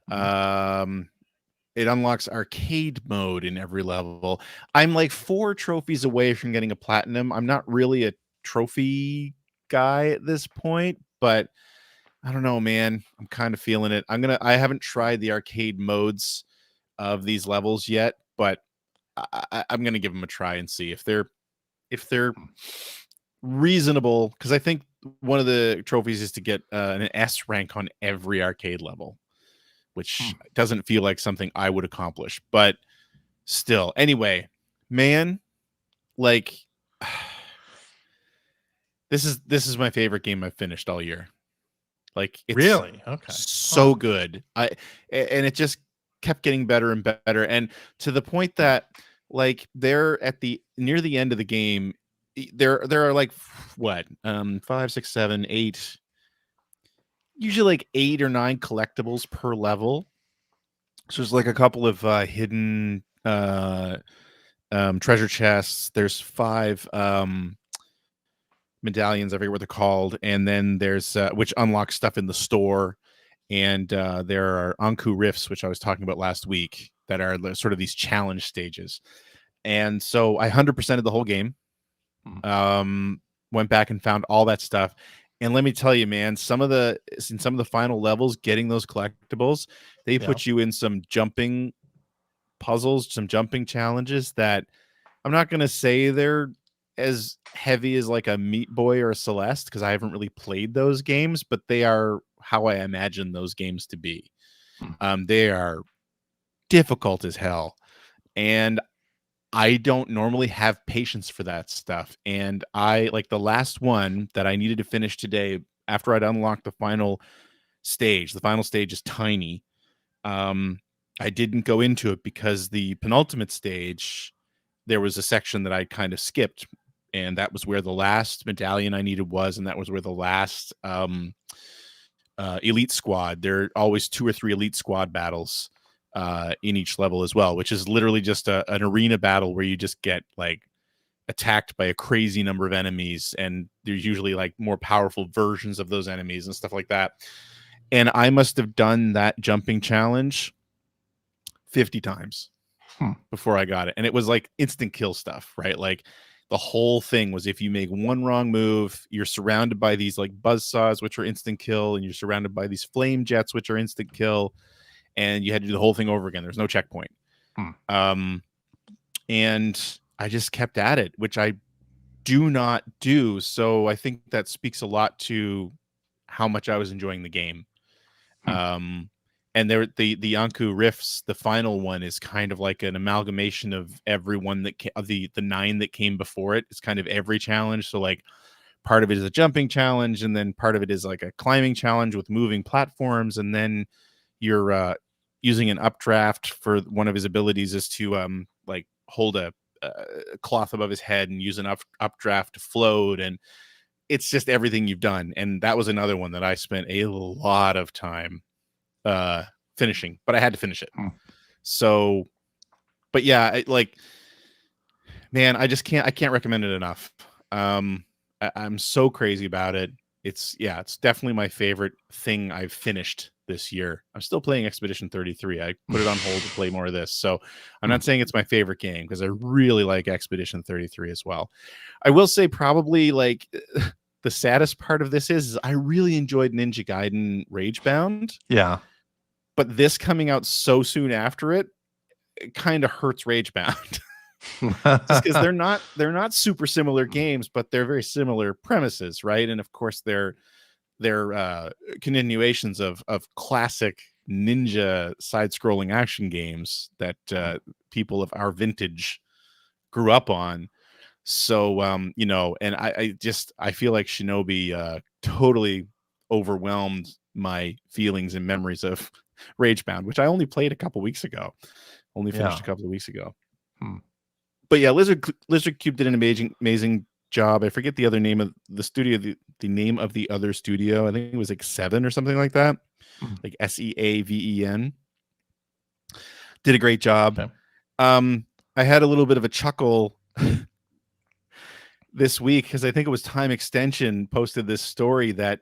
It unlocks arcade mode in every level. I'm like 4 trophies away from getting a platinum. I'm not really a trophy guy at this point, but I don't know, man. I'm kind of feeling it. I haven't tried the arcade modes of these levels yet, but I'm gonna give them a try and see if they're reasonable, because I think one of the trophies is to get an S rank on every arcade level, which doesn't feel like something I would accomplish, but still. Anyway, man, like this is my favorite game I've finished all year. Like, it's really okay, so good. And it just kept getting better and better, and to the point that like they're at the near the end of the game. There are like what 5, 6, 7, 8, usually like 8 or 9 collectibles per level. So there's like a couple of hidden treasure chests. There's 5 medallions, I forget what they're called, and then there's which unlocks stuff in the store. And there are Anku rifts, which I was talking about last week, that are sort of these challenge stages. And so I 100%ed the whole game. Went back and found all that stuff. And let me tell you, man, in some of the final levels, getting those collectibles, they put you in some jumping puzzles, some jumping challenges that I'm not going to say they're as heavy as like a Meat Boy or a Celeste, because I haven't really played those games, but they are how I imagine those games to be. They are difficult as hell. And I don't normally have patience for that stuff. And I like the last one that I needed to finish today after I'd unlocked the final stage. The final stage is tiny. I didn't go into it because the penultimate stage, there was a section that I kind of skipped, and that was where the last medallion I needed was, and that was where the last elite squad. There are always 2 or 3 elite squad battles in each level as well, which is literally just an arena battle where you just get like attacked by a crazy number of enemies, and there's usually like more powerful versions of those enemies and stuff like that. And I must have done that jumping challenge 50 times before I got it. And it was like instant kill stuff, right? Like the whole thing was, if you make one wrong move, you're surrounded by these like buzzsaws, which are instant kill, and you're surrounded by these flame jets, which are instant kill. And you had to do the whole thing over again. There's no checkpoint. And I just kept at it, which I do not do. So I think that speaks a lot to how much I was enjoying the game. And there, the Anku Rifts, the final one is kind of like an amalgamation of everyone that of the 9 that came before it. It's kind of every challenge. So like part of it is a jumping challenge, and then part of it is like a climbing challenge with moving platforms, and then you're using an updraft for one of his abilities is to like hold a cloth above his head and use an updraft to float. And it's just everything you've done. And that was another one that I spent a lot of time finishing, but I had to finish it. So, but yeah, man, I can't recommend it enough. I'm so crazy about it. It's definitely my favorite thing I've finished this year. I'm still playing Expedition 33. I put it on hold to play more of this. So I'm not saying it's my favorite game, because I really like Expedition 33 as well. I will say probably like the saddest part of this is I really enjoyed Ninja Gaiden Ragebound. Yeah. But this coming out so soon after it kind of hurts Ragebound. Just because they're not super similar games, but they're very similar premises, right? And of course they're continuations of classic ninja side-scrolling action games that people of our vintage grew up on. So and I feel like Shinobi totally overwhelmed my feelings and memories of Ragebound, which I only played a couple weeks ago. Finished a couple of weeks ago. But yeah, Lizard Cube did an amazing job. I forget the other name of the studio, the name of the other studio. I think it was like 7 or something like that. Like SEAVEN. Did a great job. Okay. I had a little bit of a chuckle this week because I think it was Time Extension posted this story that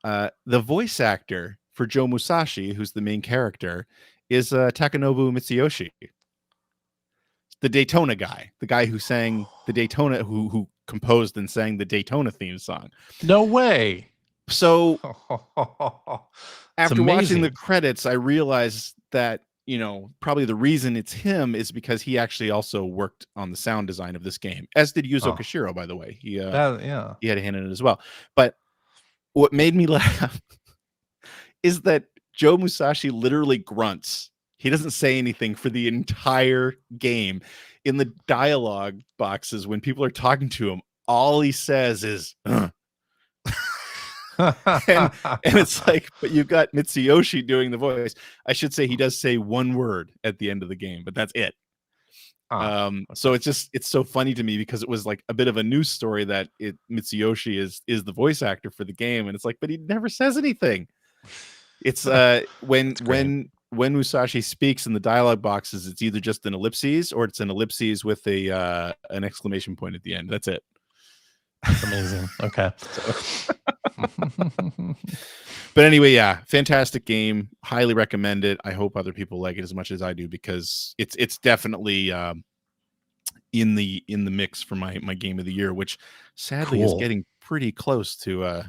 the voice actor for Joe Musashi, who's the main character, is Takanobu Mitsuyoshi. The Daytona guy, the guy who sang the Daytona, who composed and sang the Daytona theme song. No way. So after amazing. watching the credits, I realized that, probably the reason it's him is because he actually also worked on the sound design of this game, as did Yuzo Koshiro, by the way. He had a hand in it as well. But what made me laugh is that Joe Musashi literally grunts. He doesn't say anything for the entire game. In the dialogue boxes, when people are talking to him, all he says is, and it's like, but you've got Mitsuyoshi doing the voice. I should say he does say one word at the end of the game, but that's it. So it's so funny to me because it was like a bit of a news story that Mitsuyoshi is the voice actor for the game, and it's like, but he never says anything. It's when Musashi speaks in the dialogue boxes, it's either just an ellipses or it's an ellipses with an exclamation point at the end. That's it. That's amazing. Okay. But anyway, yeah, fantastic game. Highly recommend it. I hope other people like it as much as I do because it's definitely in the mix for my game of the year, which sadly is getting pretty close to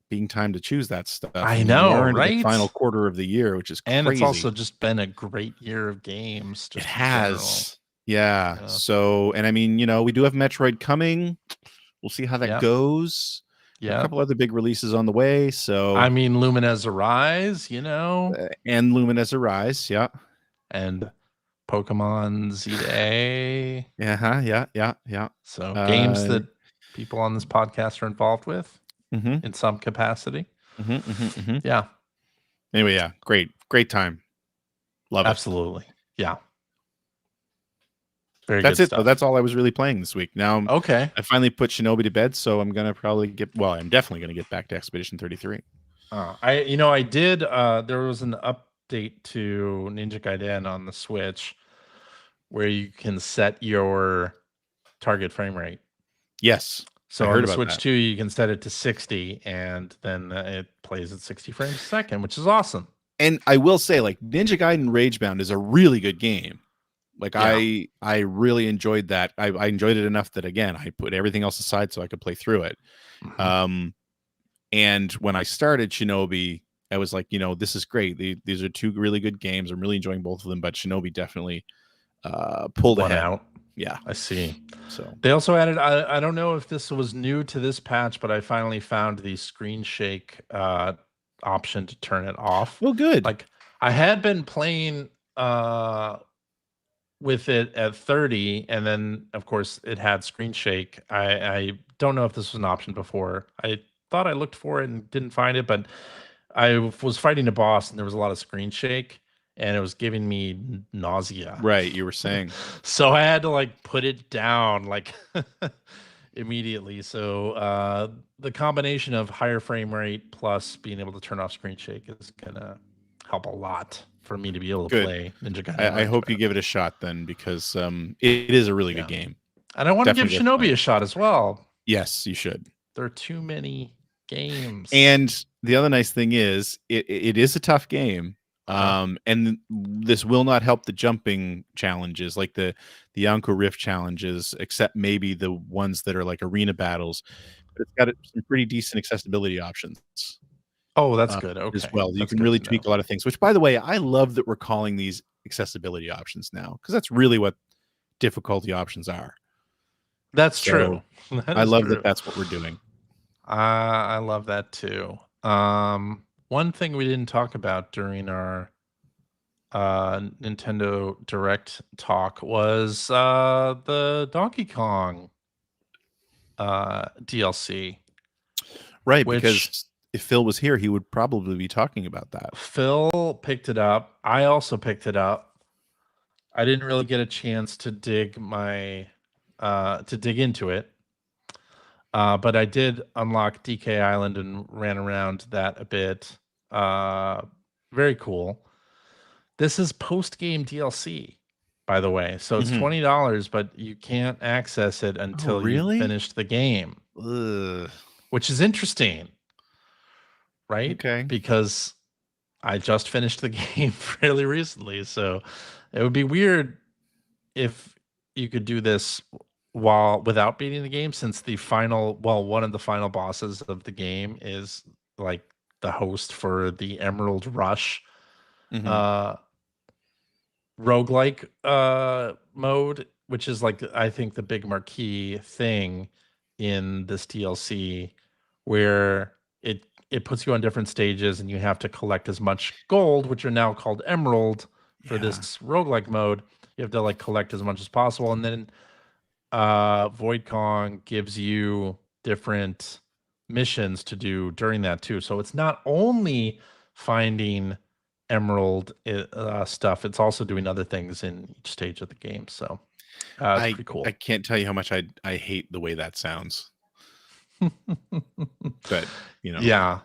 being time to choose that stuff. I know, we are into right? the final quarter of the year, which is crazy. And it's also just been a great year of games. Just it has. Yeah. So, and I mean, we do have Metroid coming. We'll see how that goes. Yeah. A couple other big releases on the way. So, I mean, Luminez Arise, and Luminez Arise. Yeah. And Pokemon Z-A. Yeah. So games that people on this podcast are involved with in some capacity. Yeah. Anyway, yeah, great time. Love it. Absolutely. Yeah. Very That's good it. stuff. That's all I was really playing this week. Now, okay. I finally put Shinobi to bed, so I'm gonna probably I'm definitely gonna get back to Expedition 33. I did. There was an update to Ninja Gaiden on the Switch where you can set your target frame rate. Yes. So on the Switch 2, you can set it to 60, and then it plays at 60 frames a second, which is awesome. And I will say, like, Ninja Gaiden Ragebound is a really good game. Like, I really enjoyed that. I enjoyed it enough that, again, I put everything else aside so I could play through it. And when I started Shinobi, I was like, this is great. These are two really good games. I'm really enjoying both of them, but Shinobi definitely pulled ahead. Out. Yeah, I see. So they also added. I don't know if this was new to this patch, but I finally found the screen shake option to turn it off. Well, good. Like I had been playing with it at 30, and then of course it had screen shake. I don't know if this was an option before. I thought I looked for it and didn't find it, but I was fighting a boss and there was a lot of screen shake. And it was giving me nausea. Right, you were saying. So I had to put it down immediately. So the combination of higher frame rate plus being able to turn off screen shake is gonna help a lot for me to be able to play Ninja Gaiden. I hope you give it a shot then, because it is a really good game. And I want to give Shinobi a shot as well. Yes, you should. There are too many games. And the other nice thing is it is a tough game. And this will not help the jumping challenges, like the Yonko Rift challenges, except maybe the ones that are like arena battles. But it's got some pretty decent accessibility options. Oh, that's good. Okay. As well, you can really tweak a lot of things. Which, by the way, I love that we're calling these accessibility options now, because that's really what difficulty options are. That's true. I love that that's what we're doing. I love that too. One thing we didn't talk about during our Nintendo Direct talk was the Donkey Kong DLC. Right, because if Phil was here, he would probably be talking about that. Phil picked it up. I also picked it up. I didn't really get a chance to dig into it. But I did unlock DK Island and ran around that a bit. Very cool. This is post-game DLC, by the way. So it's $20, but you can't access it until you finish the game. Which is interesting. Right? Okay. Because I just finished the game fairly recently. So it would be weird if you could do this without beating the game, since one of the final bosses of the game is like the host for the Emerald Rush roguelike mode, which is I think the big marquee thing in this DLC, where it puts you on different stages and you have to collect as much gold, which are now called emerald for this roguelike mode. You have to collect as much as possible, and then Void Kong gives you different missions to do during that too. So it's not only finding Emerald stuff, it's also doing other things in each stage of the game. So it's pretty cool. I can't tell you how much I hate the way that sounds. But yeah.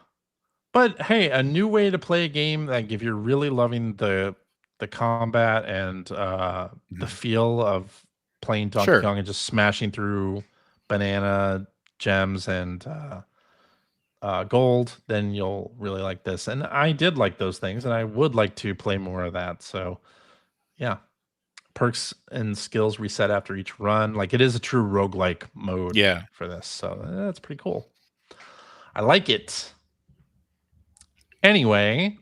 But hey, a new way to play a game, like if you're really loving the combat and the feel of playing Donkey Kong and just smashing through banana gems and gold, then you'll really like this. And I did like those things, and I would like to play more of that. So yeah, perks and skills reset after each run. Like it is a true roguelike mode for this. So that's pretty cool. I like it. Anyway,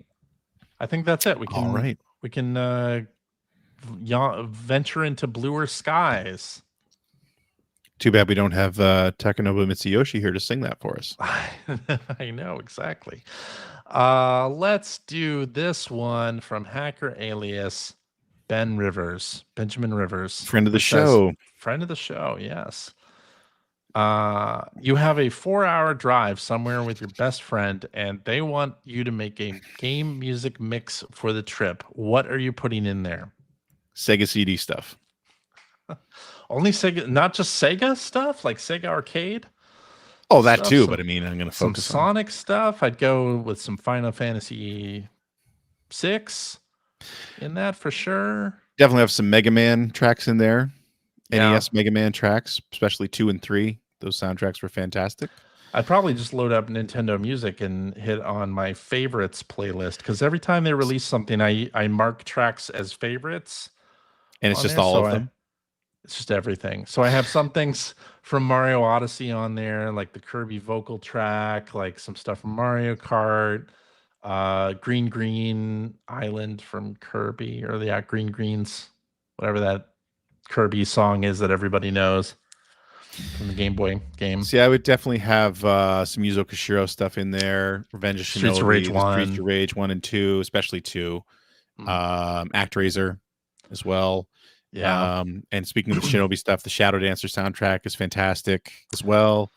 I think that's it. We can venture into bluer skies. Too bad we don't have Takanobu Mitsuyoshi here to sing that for us. I know, exactly. Let's do this one from Hacker Alias Benjamin Rivers. Friend of the show. Friend of the show, yes. You have a 4-hour drive somewhere with your best friend, and they want you to make a game music mix for the trip. What are you putting in there? Sega CD stuff. Only Sega, not just Sega stuff, like Sega Arcade? Oh, that too, but I mean, I'm going to focus some Sonic stuff. I'd go with some Final Fantasy 6 in that for sure. Definitely have some Mega Man tracks in there. NES Mega Man tracks, especially 2 and 3. Those soundtracks were fantastic. I'd probably just load up Nintendo Music and hit on my favorites playlist, because every time they release something, I mark tracks as favorites. And it's just all of them? It's just everything. So I have some things from Mario Odyssey on there, like the Kirby vocal track, like some stuff from Mario Kart, Green Island from Kirby, or the Green Greens, whatever that Kirby song is that everybody knows from the Game Boy game. See, I would definitely have some Yuzo Koshiro stuff in there. Revenge of Shinobi, Streets of Rage 1. Streets of Rage 1 and 2, especially 2. ActRaiser as well. Yeah. And speaking of the Shinobi stuff, the Shadow Dancer soundtrack is fantastic as well.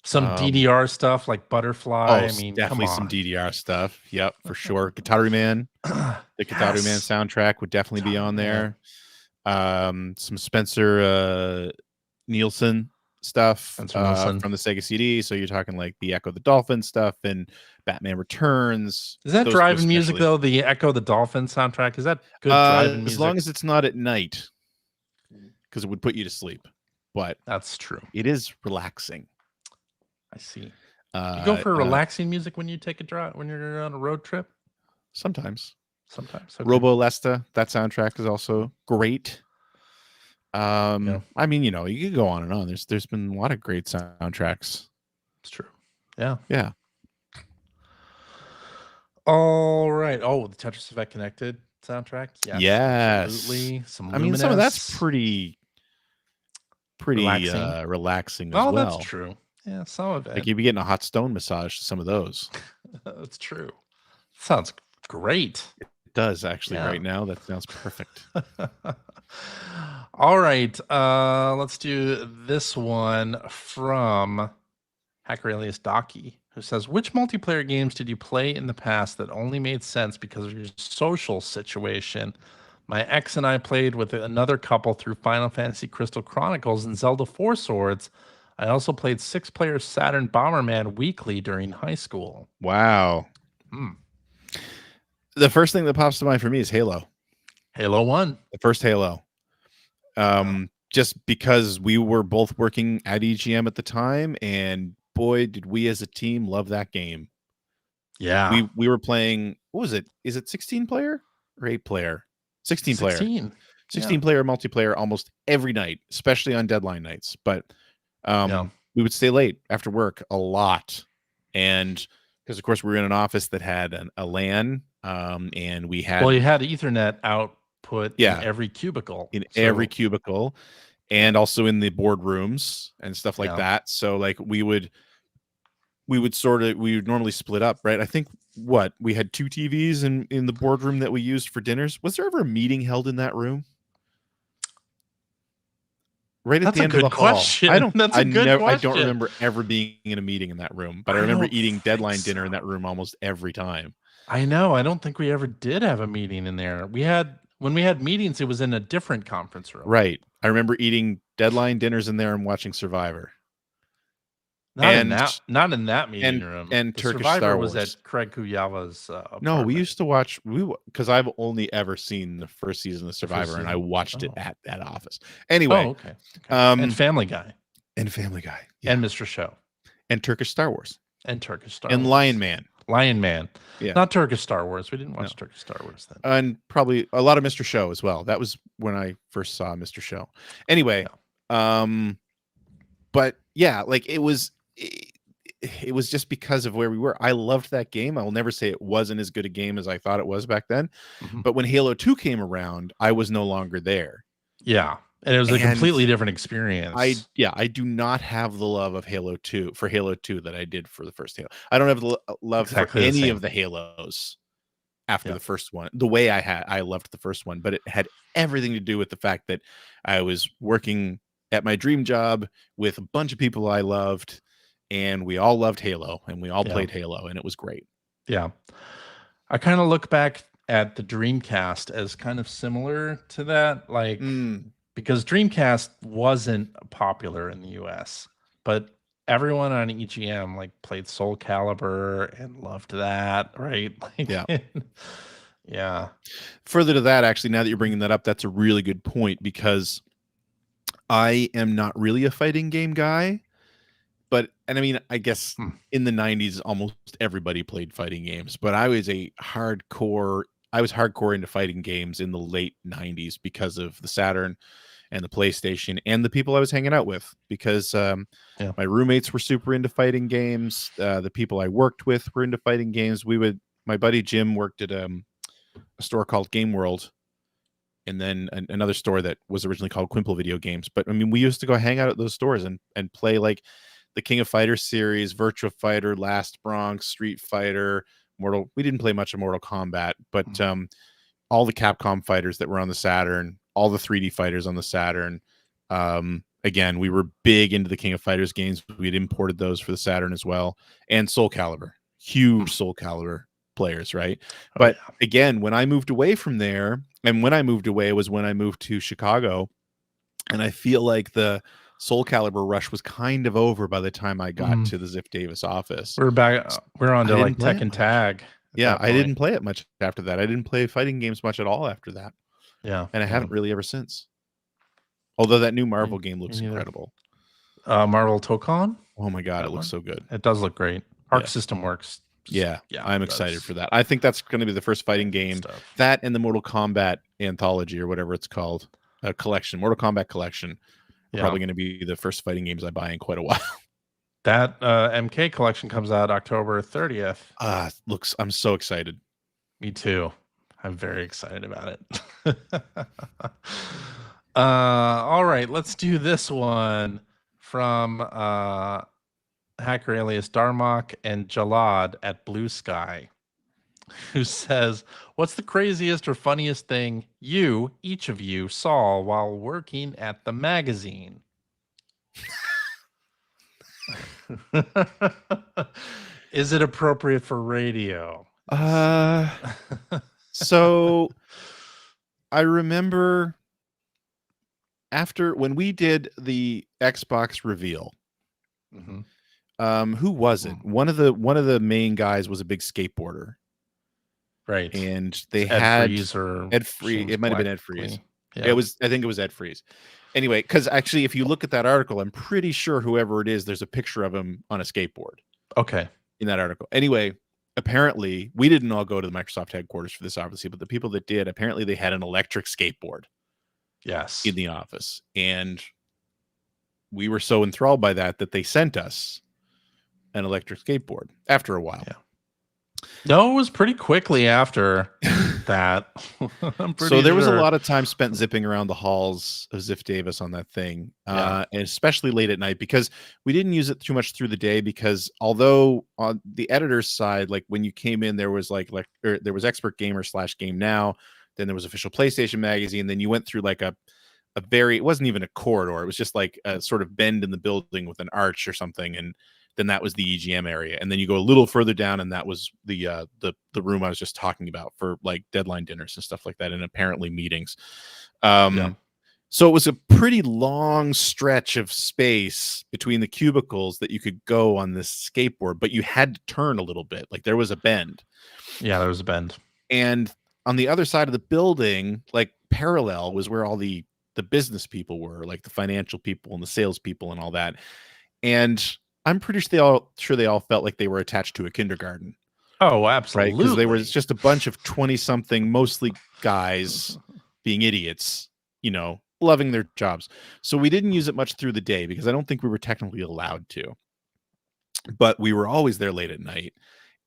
Some DDR stuff like Butterfly. I mean, definitely some DDR stuff. Yep, for sure. Gitaru Man. The Gitaru Man soundtrack would definitely be on there. Some Spencer Nielsen stuff from the Sega CD. So you're talking like the Echo the Dolphin stuff and Batman Returns. Is that driving music though? The Echo the Dolphin soundtrack, is that good driving music? As long as it's not at night, because it would put you to sleep. But that's true. It is relaxing. I see. You go for relaxing music when you take a drive, when you're on a road trip? Sometimes. Okay. Robo Lesta, that soundtrack is also great. I mean, you could go on and on. There's been a lot of great soundtracks. It's true. Yeah. Yeah. All right. Oh, the Tetris Effect Connected soundtrack. Yes. Absolutely. I mean, some of that's pretty relaxing as well. That's true. Yeah, some of it. Like you'd be getting a hot stone massage to some of those. That's true. Sounds great. It does actually right now. That sounds perfect. All right. Let's do this one from Hacker Alias Docky, who says, which multiplayer games did you play in the past that only made sense because of your social situation? My ex and I played with another couple through Final Fantasy Crystal Chronicles and Zelda 4 Swords. I also played 6-player Saturn Bomberman weekly during high school. Wow. The first thing that pops to mind for me is Halo. Halo 1. The first Halo. Just because we were both working at EGM at the time, and boy, did we as a team love that game. Yeah. We were playing, what was it? Is it 16-player or 8-player? 16-player. 16-player multiplayer almost every night, especially on deadline nights. But we would stay late after work a lot. And because, of course, we were in an office that had a LAN, and we had... Well, you had Ethernet output in every cubicle. Every cubicle, and also in the boardrooms and stuff like that. So, like, we would normally split up, right? I think we had 2 TVs in the boardroom that we used for dinners. Was there ever a meeting held in that room? Right at the end of the question. hall. I don't remember ever being in a meeting in that room, but I remember eating deadline dinner in that room almost every time. I know. I don't think we ever did have a meeting in there. When we had meetings, it was in a different conference room. Right. I remember eating Deadline dinners in there and watching Survivor. Not in And that meeting room. and The Turkish Survivor Star was Wars. at Craig Kuyava's No, we apartment. used to watch because I've only ever seen the first season of Survivor, and I season? watched it Oh. at that office. Oh, Anyway, okay. And Family Guy and Family Guy, yeah, and Mr. Show and Turkish Star Wars and Turkish Star and Wars. Lion Man. Lion Man. Yeah. Not Turkish Star Wars. We didn't watch Turkish Star Wars then. And probably a lot of Mr. Show as well. That was when I first saw Mr. Show. Anyway, but yeah, like it was just because of where we were. I loved that game. I will never say it wasn't as good a game as I thought it was back then. But when Halo 2 came around, I was no longer there. Yeah. And it was a completely different experience. I do not have the love of Halo 2 that I did for the first Halo. I don't have the love for any of the Halos after the first one. The way I loved the first one, but it had everything to do with the fact that I was working at my dream job with a bunch of people I loved, and we all loved Halo, and we all played Halo, and it was great. Yeah. I kind of look back at the Dreamcast as kind of similar to that, like because Dreamcast wasn't popular in the US, but everyone on EGM like played Soul Calibur and loved that, right? Like, yeah. Further to that, actually, now that you're bringing that up, that's a really good point, because I am not really a fighting game guy. And I mean, I guess in the 90s, almost everybody played fighting games, but I was hardcore into fighting games in the late 90s because of the Saturn and the PlayStation and the people I was hanging out with, because my roommates were super into fighting games. The people I worked with were into fighting games. My buddy Jim worked at a store called Game World, and then another store that was originally called Quimple Video Games. But I mean, we used to go hang out at those stores and play like the King of Fighters series, Virtua Fighter, Last Bronx, Street Fighter, we didn't play much of Mortal Kombat, but all the Capcom fighters that were on the Saturn, all the 3D fighters on the Saturn. Again, we were big into the King of Fighters games. We had imported those for the Saturn as well. And Soul Calibur, huge Soul Calibur players, right? But again, when I moved away from there, and when I moved away was when I moved to Chicago, and I feel like the Soul Calibur rush was kind of over by the time I got to the Ziff Davis office. We're back. We're on to like Tekken Tag. Yeah, I didn't play it much after that. I didn't play fighting games much at all after that. Yeah, and I haven't really ever since. Although that new Marvel game looks incredible. Marvel Tokon. Oh my god, it looks so good. It does look great. Arc System works. Yeah, I'm excited for that. I think that's going to be the first fighting game. That and the Mortal Kombat anthology, or whatever it's called, collection, Mortal Kombat collection. Probably going to be the first fighting games I buy in quite a while. That MK collection comes out October 30th. I'm so excited. Me too. I'm very excited about it. All right, let's do this one from Hacker alias Darmok and Jalad at Blue Sky, who says, "What's the craziest or funniest thing each of you, saw while working at the magazine?" Is it appropriate for radio? So I remember when we did the Xbox reveal, who was it? One of the main guys was a big skateboarder. Right. And they had Ed Freeze. It might have been Ed Freeze. Yeah. I think it was Ed Freeze. Anyway, because actually, if you look at that article, I'm pretty sure whoever it is, there's a picture of him on a skateboard. Okay. In that article. Anyway, apparently, we didn't all go to the Microsoft headquarters for this, obviously, but the people that did, apparently they had an electric skateboard. Yes. In the office. And we were so enthralled by that they sent us an electric skateboard after a while. Yeah. No, it was pretty quickly after that. So there was a lot of time spent zipping around the halls of Ziff Davis on that thing, and especially late at night, because we didn't use it too much through the day, because although on the editor's side, like when you came in, there was there was Expert Gamer / Game Now, then there was Official PlayStation Magazine, then you went through like it wasn't even a corridor, it was just like a sort of bend in the building with an arch or something, and then that was the EGM area. And then you go a little further down, and that was the room I was just talking about for like deadline dinners and stuff like that, and apparently meetings. So it was a pretty long stretch of space between the cubicles that you could go on this skateboard, but you had to turn a little bit. Like there was a bend. Yeah, there was a bend. And on the other side of the building, like parallel, was where all the business people were, like the financial people and the sales people and all that. And I'm pretty sure they all felt like they were attached to a kindergarten. Oh, absolutely. Right? Because they were just a bunch of 20-something, mostly guys being idiots, loving their jobs. So we didn't use it much through the day because I don't think we were technically allowed to. But we were always there late at night,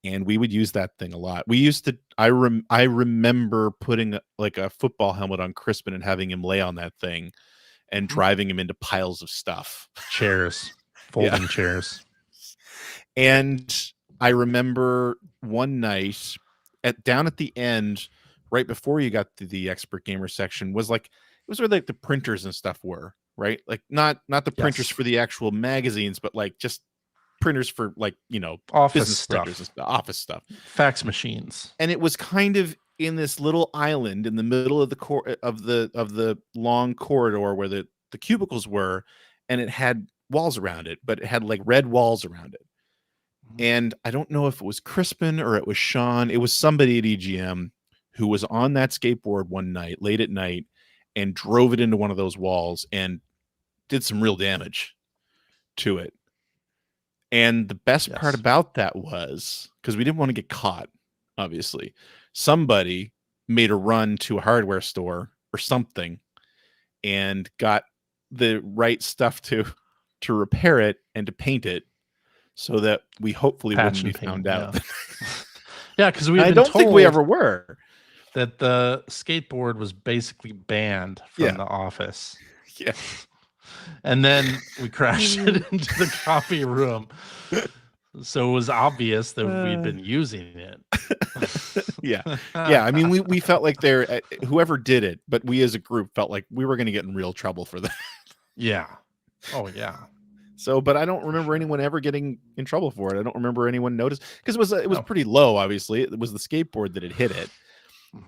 and we would use that thing a lot. We used to, I remember putting like a football helmet on Crispin and having him lay on that thing and driving him into piles of stuff. Chairs, folding chairs. And I remember one night down at the end, right before you got to the expert gamer section, was like, it was where like the printers and stuff were, right? Like not the printers for the actual magazines, but like just printers for like, office business stuff, printers and stuff, office stuff, fax machines. And it was kind of in this little island in the middle of the long corridor where the cubicles were, and it had walls around it, but it had like red walls around it. And I don't know if it was Crispin or it was Sean. It was somebody at EGM who was on that skateboard one night, late at night, and drove it into one of those walls and did some real damage to it. And the best part about that was, because we didn't want to get caught, obviously, somebody made a run to a hardware store or something and got the right stuff to repair it and to paint it, so that we hopefully wouldn't be found out. Yeah, because I don't think we ever were. That the skateboard was basically banned from the office. Yeah. And then we crashed it into the copy room. So it was obvious that we'd been using it. Yeah. I mean, we felt like whoever did it, but we as a group felt like we were going to get in real trouble for that. Yeah. Oh, yeah. So, but I don't remember anyone ever getting in trouble for it. I don't remember anyone noticed, because it was pretty low. Obviously, it was the skateboard that had hit it,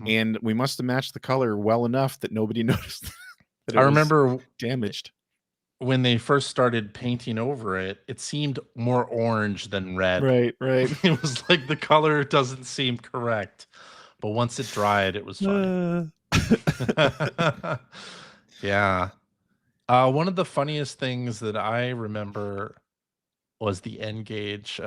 and we must have matched the color well enough that nobody noticed. That I remember damaged when they first started painting over it. It seemed more orange than red. Right. It was like the color doesn't seem correct, but once it dried, it was fine. Yeah. One of the funniest things that I remember was the N-Gage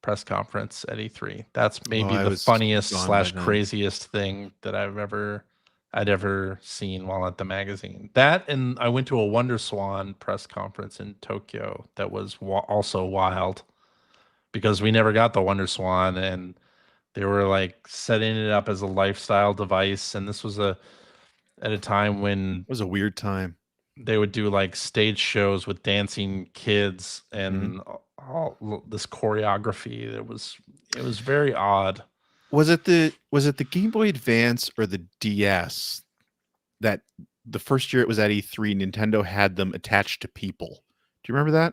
press conference at E3. That's maybe the funniest / craziest thing that I'd ever seen while at the magazine. That, and I went to a Wonder Swan press conference in Tokyo that was also wild, because we never got the Wonder Swan, and they were like setting it up as a lifestyle device. And this was at a time when it was a weird time. They would do like stage shows with dancing kids and all this choreography. It was very odd. Was it the Game Boy Advance or the DS that the first year it was at E3, Nintendo had them attached to people? Do you remember that?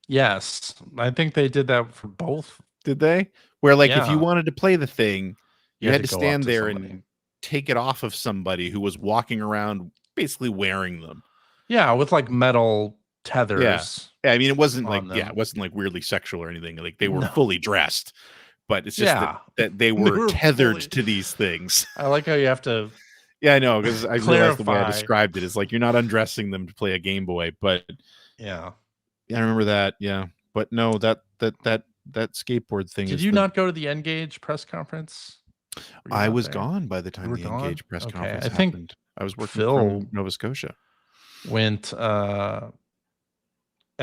Yes, I think they did that for both. Did they? Where like if you wanted to play the thing, you had to stand there and take it off of somebody who was walking around basically wearing them. Yeah, with like metal tethers. Yeah, I mean, it wasn't like it wasn't like weirdly sexual or anything. Like they were fully dressed, but it's just that they were tethered to these things. I like how you have to. Yeah, I know, because I realized the way I described it is like you're not undressing them to play a Game Boy, but yeah, I remember that. Yeah, but no, that skateboard thing. Did you not go to the N-Gage press conference? I was gone by the time the N-Gage press conference happened. Think I was working from Nova Scotia. Went at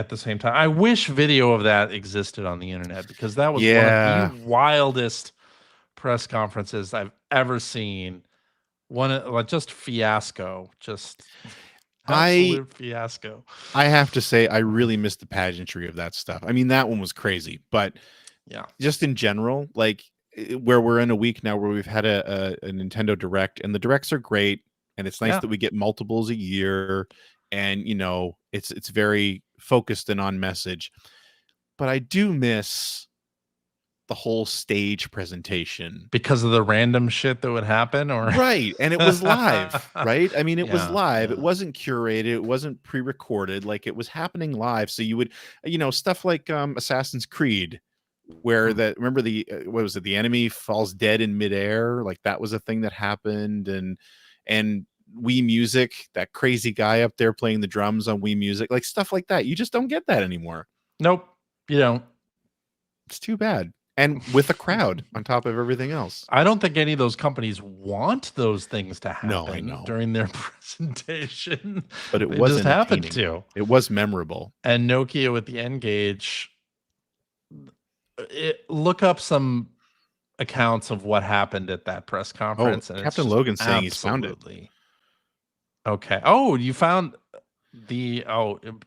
the same time. I wish video of that existed on the internet, because that was one of the wildest press conferences I've ever seen. Just fiasco, absolute fiasco. I have to say, I really missed the pageantry of that stuff. I mean, that one was crazy, but just in general, like where we're in a week now where we've had a Nintendo Direct, and the Directs are great. And it's nice that we get multiples a year, and it's very focused and on message. but I do miss the whole stage presentation. Because of the random shit that would happen, or Right, and it was live, right? I mean, it was Yeah, live. yeah. It wasn't curated. It wasn't pre-recorded. Like, it was happening live. So you would, stuff like Assassin's Creed, where remember what was it? The enemy falls dead in midair. Like, that was a thing that happened, and Wii Music, that crazy guy up there playing the drums on Wii Music, like stuff like that. You just don't get that anymore. Nope, you don't. It's too bad. And with a crowd on top of everything else. I don't think any of those companies want those things to happen No, I know. during their presentation. But it They was just happened entertaining. to. It was memorable. And Nokia with the N-Gage, look up some accounts of what happened at that press conference. And Captain Logan's saying he's found it. Okay. Oh, you found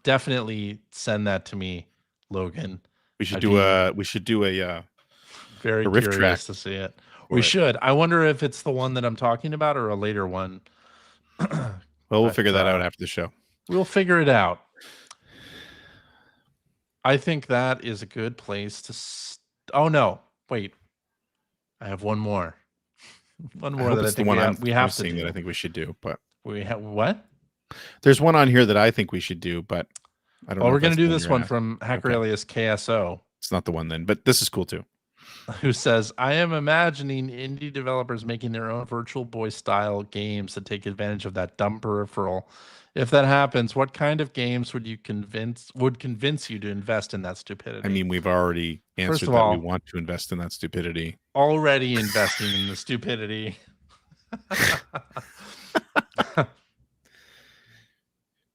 definitely send that to me, Logan. We should do a very riff curious track to see it. We should. I wonder if it's the one that I'm talking about or a later one. Well, we'll figure that out after the show. We'll figure it out. I think that is a good place to. Oh no! Wait, I have one more. One more that I think we have to do. That I think we should do, but we have what? There's one on here that I think we should do, but I don't know. Oh, we're going to do this one from Hacker Alias KSO. It's not the one then, but this is cool too. Who says, I am imagining indie developers making their own Virtual Boy style games that take advantage of that dumb peripheral. If that happens, what kind of games would convince you to invest in that stupidity? I mean, we've already answered that we want to invest in that stupidity. Already investing in the stupidity.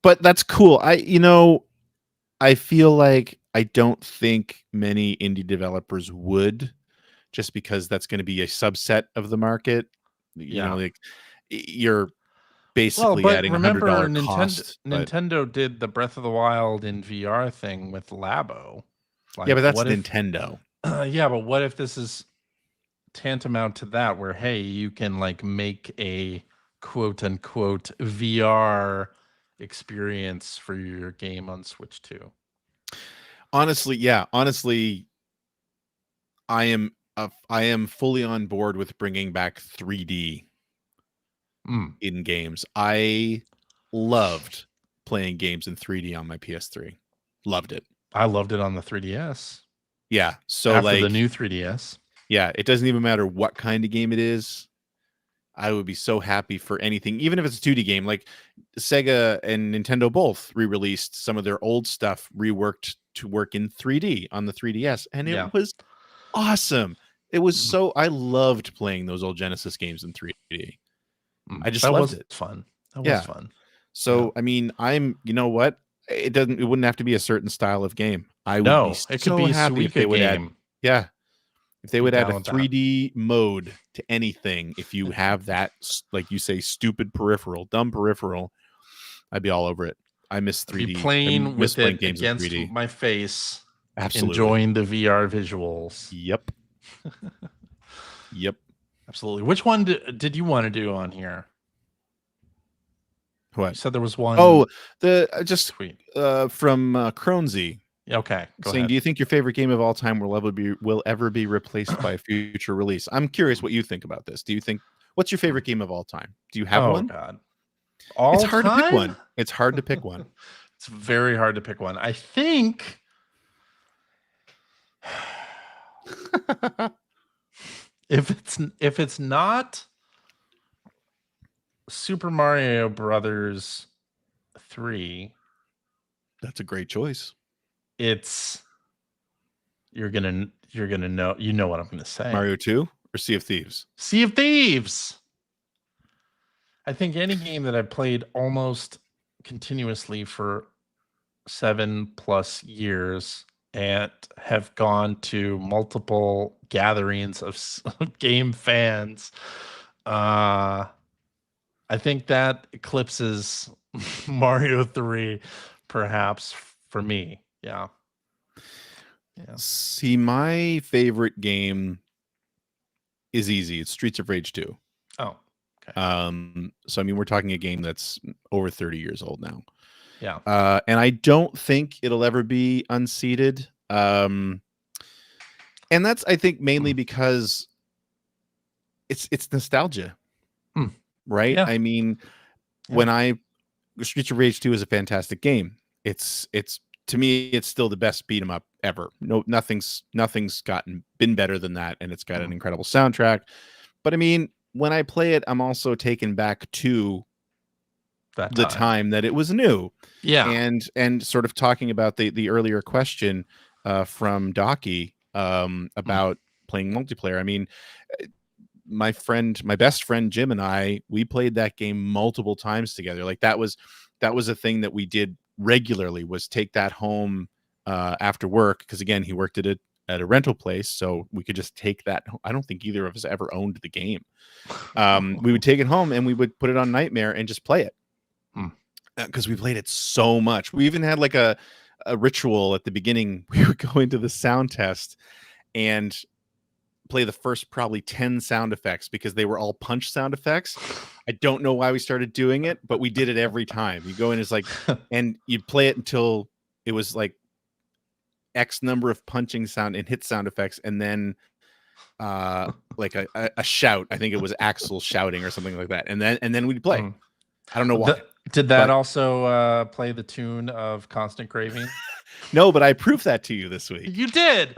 But that's cool. I feel like I don't think many indie developers would, just because that's going to be a subset of the market. You know, like you're basically adding $100 cost. Nintendo did the Breath of the Wild in VR thing with Labo. Like, yeah, but that's Nintendo. Yeah, but what if this is tantamount to that, where hey, you can like make a quote unquote VR experience for your game on Switch 2? Honestly, I am fully on board with bringing back 3D in games. I loved playing games in 3D on my PS3. Loved it. I loved it on the 3DS. Yeah. So after the new 3DS. Yeah, it doesn't even matter what kind of game it is. I would be so happy for anything, even if it's a 2D game. Like Sega and Nintendo both re-released some of their old stuff, reworked to work in 3D on the 3DS, and it was awesome. It was I loved playing those old Genesis games in 3D. I just loved it. Fun. That was fun. So I mean, you know what? It wouldn't have to be a certain style of game. I would be it could be happy if they would add. Yeah. If they would add a 3D mode to anything, if you have that, like you say, stupid peripheral, dumb peripheral, I'd be all over it. I miss 3D. Be playing with it games against 3D. My face. Absolutely. Enjoying the VR visuals. Yep. Yep. Absolutely. Which one did you want to do on here? What? You said there was one. Oh, from Cronzy. Okay. Go ahead. Do you think your favorite game of all time will ever be replaced by a future release? I'm curious what you think about this. What's your favorite game of all time? Do you have one? Oh God. It's hard to pick one. It's hard to pick one. It's very hard to pick one. I think if it's not Super Mario Brothers 3, that's a great choice. You're gonna know what I'm gonna say. Mario 2 or Sea of Thieves? Sea of Thieves. I think any game that I played almost continuously for 7+ years and have gone to multiple gatherings of game fans, I think that eclipses Mario 3, perhaps, for me. Yeah. See, my favorite game is easy. It's Streets of Rage 2. Oh, okay. So I mean, we're talking a game that's over 30 years old now. Yeah. And I don't think it'll ever be unseated. And that's, I think, mainly because it's nostalgia, Hmm. right? Yeah. I mean, Yeah. when Streets of Rage 2 is a fantastic game. It's to me, it's still the best beat 'em up ever. No, nothing's been better than that, and it's got an incredible soundtrack. But I mean, when I play it, I'm also taken back to That the time that it was new. Yeah. And sort of talking about the earlier question from Docky about playing multiplayer. I mean, my best friend Jim and we played that game multiple times together. Like that was a thing that we did regularly, was take that home after work, because again, he worked at a rental place, so we could just take that. I don't think either of us ever owned the game. We would take it home and we would put it on Nightmare and just play it, because we played it so much. We even had like a ritual at the beginning. We would go into the sound test and play the first probably 10 sound effects, because they were all punch sound effects. I don't know why we started doing it, but we did it every time. You go in, it's like, and you'd play it until it was like X number of punching sound and hit sound effects, and then like a shout. I think it was Axel shouting or something like that, and then we'd play. I don't know why. Did that also play the tune of Constant Craving? No, but I proved that to you this week. You did.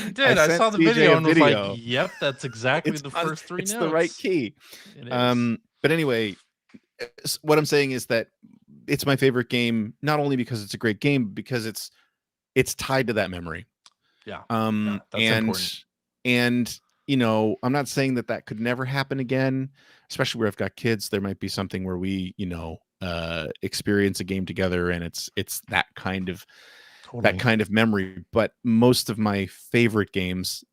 You did. I saw the video and was like, yep, that's exactly the first three notes. It's the right key. It is. But anyway, what I'm saying is that it's my favorite game, not only because it's a great game, but because it's tied to that memory. Yeah. That's important. And you know, I'm not saying that could never happen again, especially where I've got kids. There might be something where we, you know, experience a game together, and it's that kind of memory. But most of my favorite games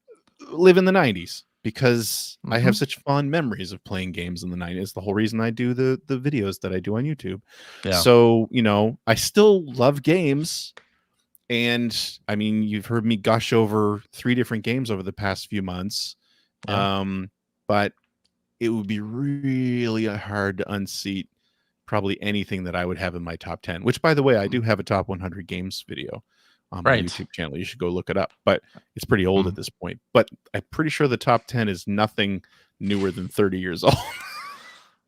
live in the 90s, because I have such fond memories of playing games in the 90s. The whole reason I do the videos that I do on YouTube. Yeah. So, you know, I still love games. And I mean, you've heard me gush over 3 different games over the past few months. Yeah. But it would be really hard to unseat probably anything that I would have in my top 10, which, by the way, I do have a top 100 games video on my YouTube channel. You should go look it up, but it's pretty old at this point. But I'm pretty sure the top 10 is nothing newer than 30 years old.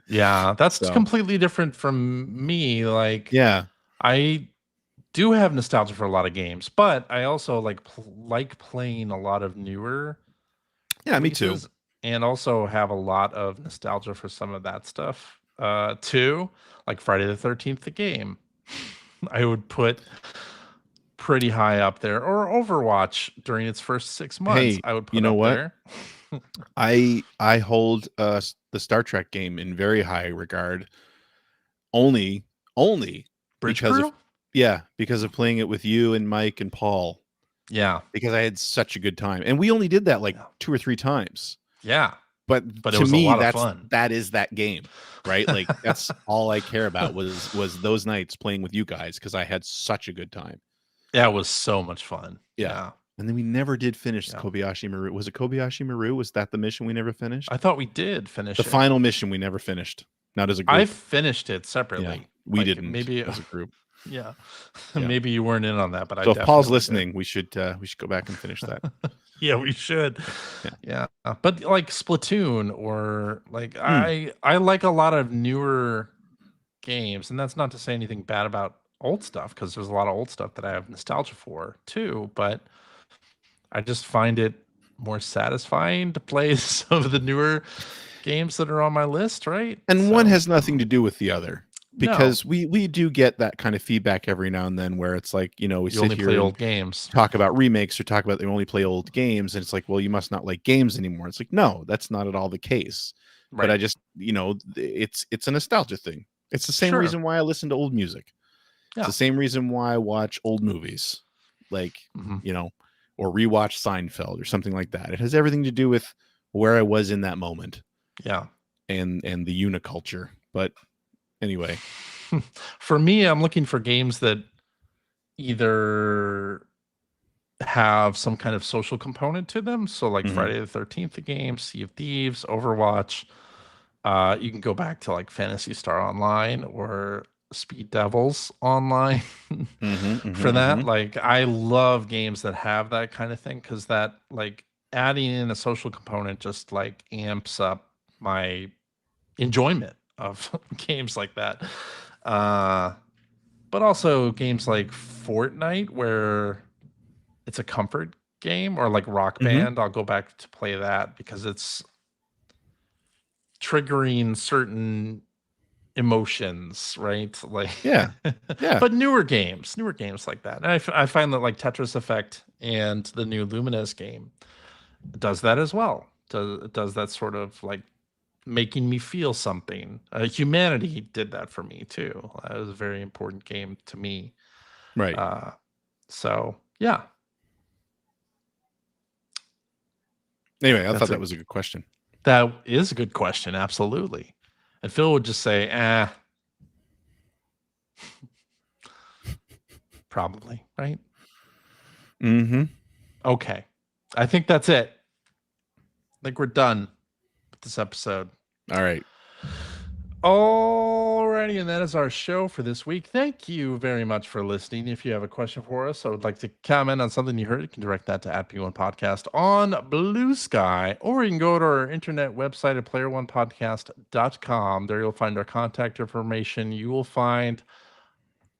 Yeah, that's completely different from me. Like, yeah, I do have nostalgia for a lot of games, but I also like playing a lot of newer. Yeah, me too. And also have a lot of nostalgia for some of that stuff too, like Friday the 13th, the game. I would put pretty high up there, or Overwatch during its first 6 months. Hey, I would put you know up what? there. I hold the Star Trek game in very high regard, only Bridge because Crew? because of playing it with you and Mike and Paul. Yeah, because I had such a good time, and we only did that like 2 or 3 times. Yeah, but it was me, a lot of fun. That is that game, right? Like that's all I care about was those nights playing with you guys, because I had such a good time. Yeah, it was so much fun. Yeah. And then we never did finish the Kobayashi Maru. Was it Kobayashi Maru? Was that the mission we never finished? I thought we did finish the final mission. We never finished. Not as a group. I finished it separately. Yeah, we didn't. Maybe as a group. Yeah. Maybe you weren't in on that, but so if Paul's listening, we should go back and finish that. Yeah, we should. Yeah. But like Splatoon, or like I like a lot of newer games, and that's not to say anything bad about old stuff, because there's a lot of old stuff that I have nostalgia for too, but I just find it more satisfying to play some of the newer games that are on my list, right? And one has nothing to do with the other, because we do get that kind of feedback every now and then, where it's like, you know, we sit here play old games, talk about remakes, or talk about they only play old games, and it's like, well, you must not like games anymore. It's like, no, that's not at all the case. Right. But I just, you know, it's a nostalgia thing. It's the same reason why I listen to old music. It's the same reason why I watch old movies, like you know, or rewatch Seinfeld or something like that. It has everything to do with where I was in that moment. Yeah. And the uniculture. But anyway, for me, I'm looking for games that either have some kind of social component to them. So like Friday the 13th, the game, Sea of Thieves, Overwatch. You can go back to like Phantasy Star Online, or Speed Devils online for that. Like, I love games that have that kind of thing because that, like, adding in a social component just like amps up my enjoyment of games like that. But also games like Fortnite, where it's a comfort game, or like Rock Band. I'll go back to play that because it's triggering certain emotions, right? Like, Yeah. but newer games like that. And I find that like Tetris Effect and the new Lumines game does that as well. Does that sort of like making me feel something. Humanity did that for me too. That was a very important game to me. Right. So yeah. Anyway, I thought that was a good question. That is a good question. Absolutely. And Phil would just say, probably, right? Okay. I think that's it. I think we're done with this episode. All right. Alrighty, and that is our show for this week. Thank you very much for listening. If you have a question for us, I would like to comment on something you heard, you can direct that to @P1 Podcast on Blue Sky, or you can go to our internet website at player1podcast.com. There you'll find our contact information. You will find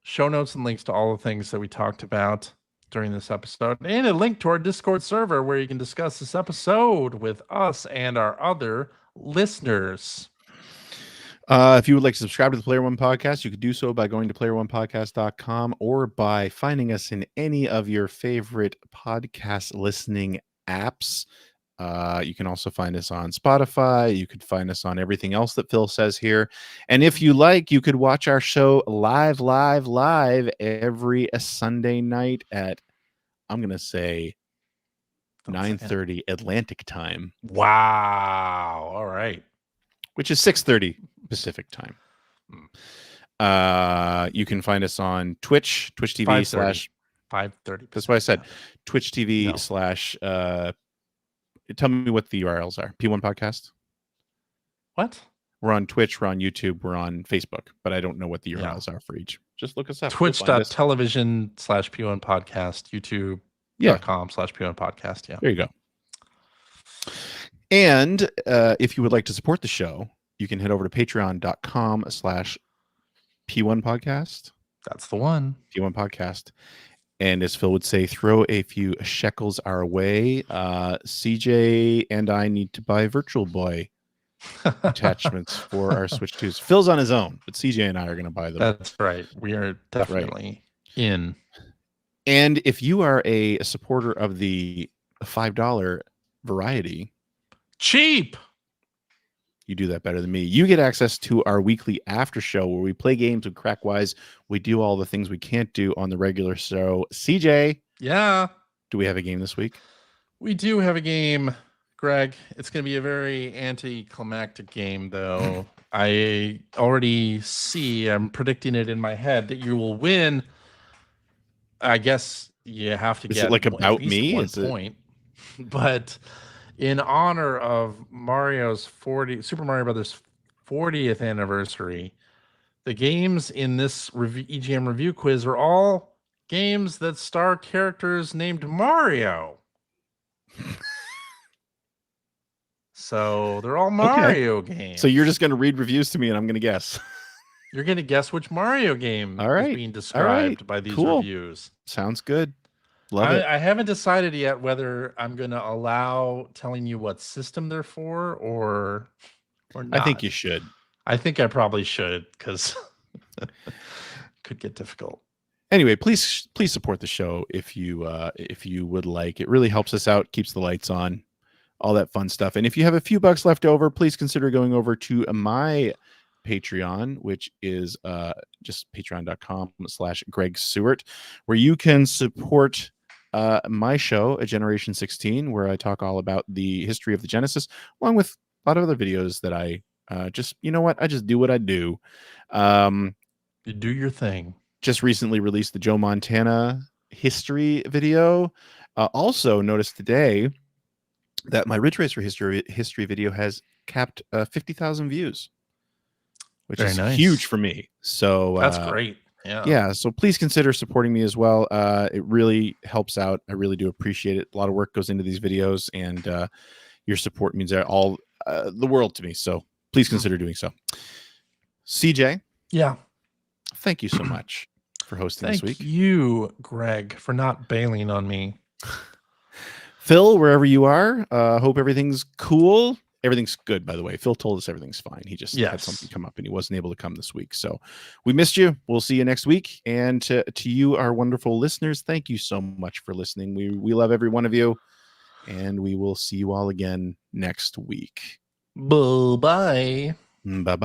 show notes and links to all the things that we talked about during this episode, and a link to our Discord server where you can discuss this episode with us and our other listeners. If you would like to subscribe to the Player One Podcast, you could do so by going to player1podcast.com or by finding us in any of your favorite podcast listening apps. You can also find us on Spotify. You could find us on everything else that Phil says here. And if you like, you could watch our show live every Sunday night at, I'm going to say, 9:30 Atlantic time. Wow. All right. Which is 6:30 Pacific time. You can find us on Twitch TV 5:30. That's what I said. Twitch TV / tell me what the URLs are. P1 Podcast. What? We're on Twitch, we're on YouTube, we're on Facebook, but I don't know what the URLs are for each. Just look us up. Twitch.tv/P1 Podcast, YouTube.com/P1 Podcast. Yeah. There you go. And if you would like to support the show, you can head over to patreon.com/P1 Podcast. That's the one. P1 Podcast. And as Phil would say, throw a few shekels our way. CJ and I need to buy Virtual Boy attachments for our Switch 2s. Phil's on his own, but CJ and I are going to buy them. That's right. We are definitely in. And if you are a supporter of the $5 variety, cheap, you do that better than me. You get access to our weekly after show where we play games with Crackwise. We do all the things we can't do on the regular show. CJ, yeah, do we have a game this week? We do have a game, Greg. It's going to be a very anticlimactic game, though. I already see, I'm predicting it in my head, that you will win. I guess you have to get it like about me? 1 point. But in honor of Super Mario Brothers 40th anniversary, the games in this EGM review quiz are all games that star characters named Mario. So they're all Mario games. So you're just going to read reviews to me and I'm going to guess. You're going to guess which Mario game is being described by these reviews. Sounds good. Love it. I haven't decided yet whether I'm going to allow telling you what system they're for or not. I think you should. I think I probably should, because it could get difficult. Anyway, please support the show if you would like. It really helps us out, keeps the lights on, all that fun stuff. And if you have a few bucks left over, please consider going over to my Patreon, which is just patreon.com/Greg Seward, where you can support my show, A Generation 16, where I talk all about the history of the Genesis, along with a lot of other videos that I just, you know what? I just do what I do. You do your thing. Just recently released the Joe Montana history video. Also noticed today that my Ridge Racer history video has capped 50,000 views. which Very is nice. huge for me. So that's great. Yeah. Yeah. So please consider supporting me as well. It really helps out. I really do appreciate it. A lot of work goes into these videos, and your support means all the world to me. So please consider doing so. CJ. Yeah. Thank you so much for hosting this week. Thank you, Greg, for not bailing on me. Phil, wherever you are, hope everything's cool. Everything's good, by the way. Phil told us everything's fine. He just had something come up and he wasn't able to come this week. So we missed you. We'll see you next week. And to you, our wonderful listeners, thank you so much for listening. We love every one of you. And we will see you all again next week. Bye-bye. Bye-bye.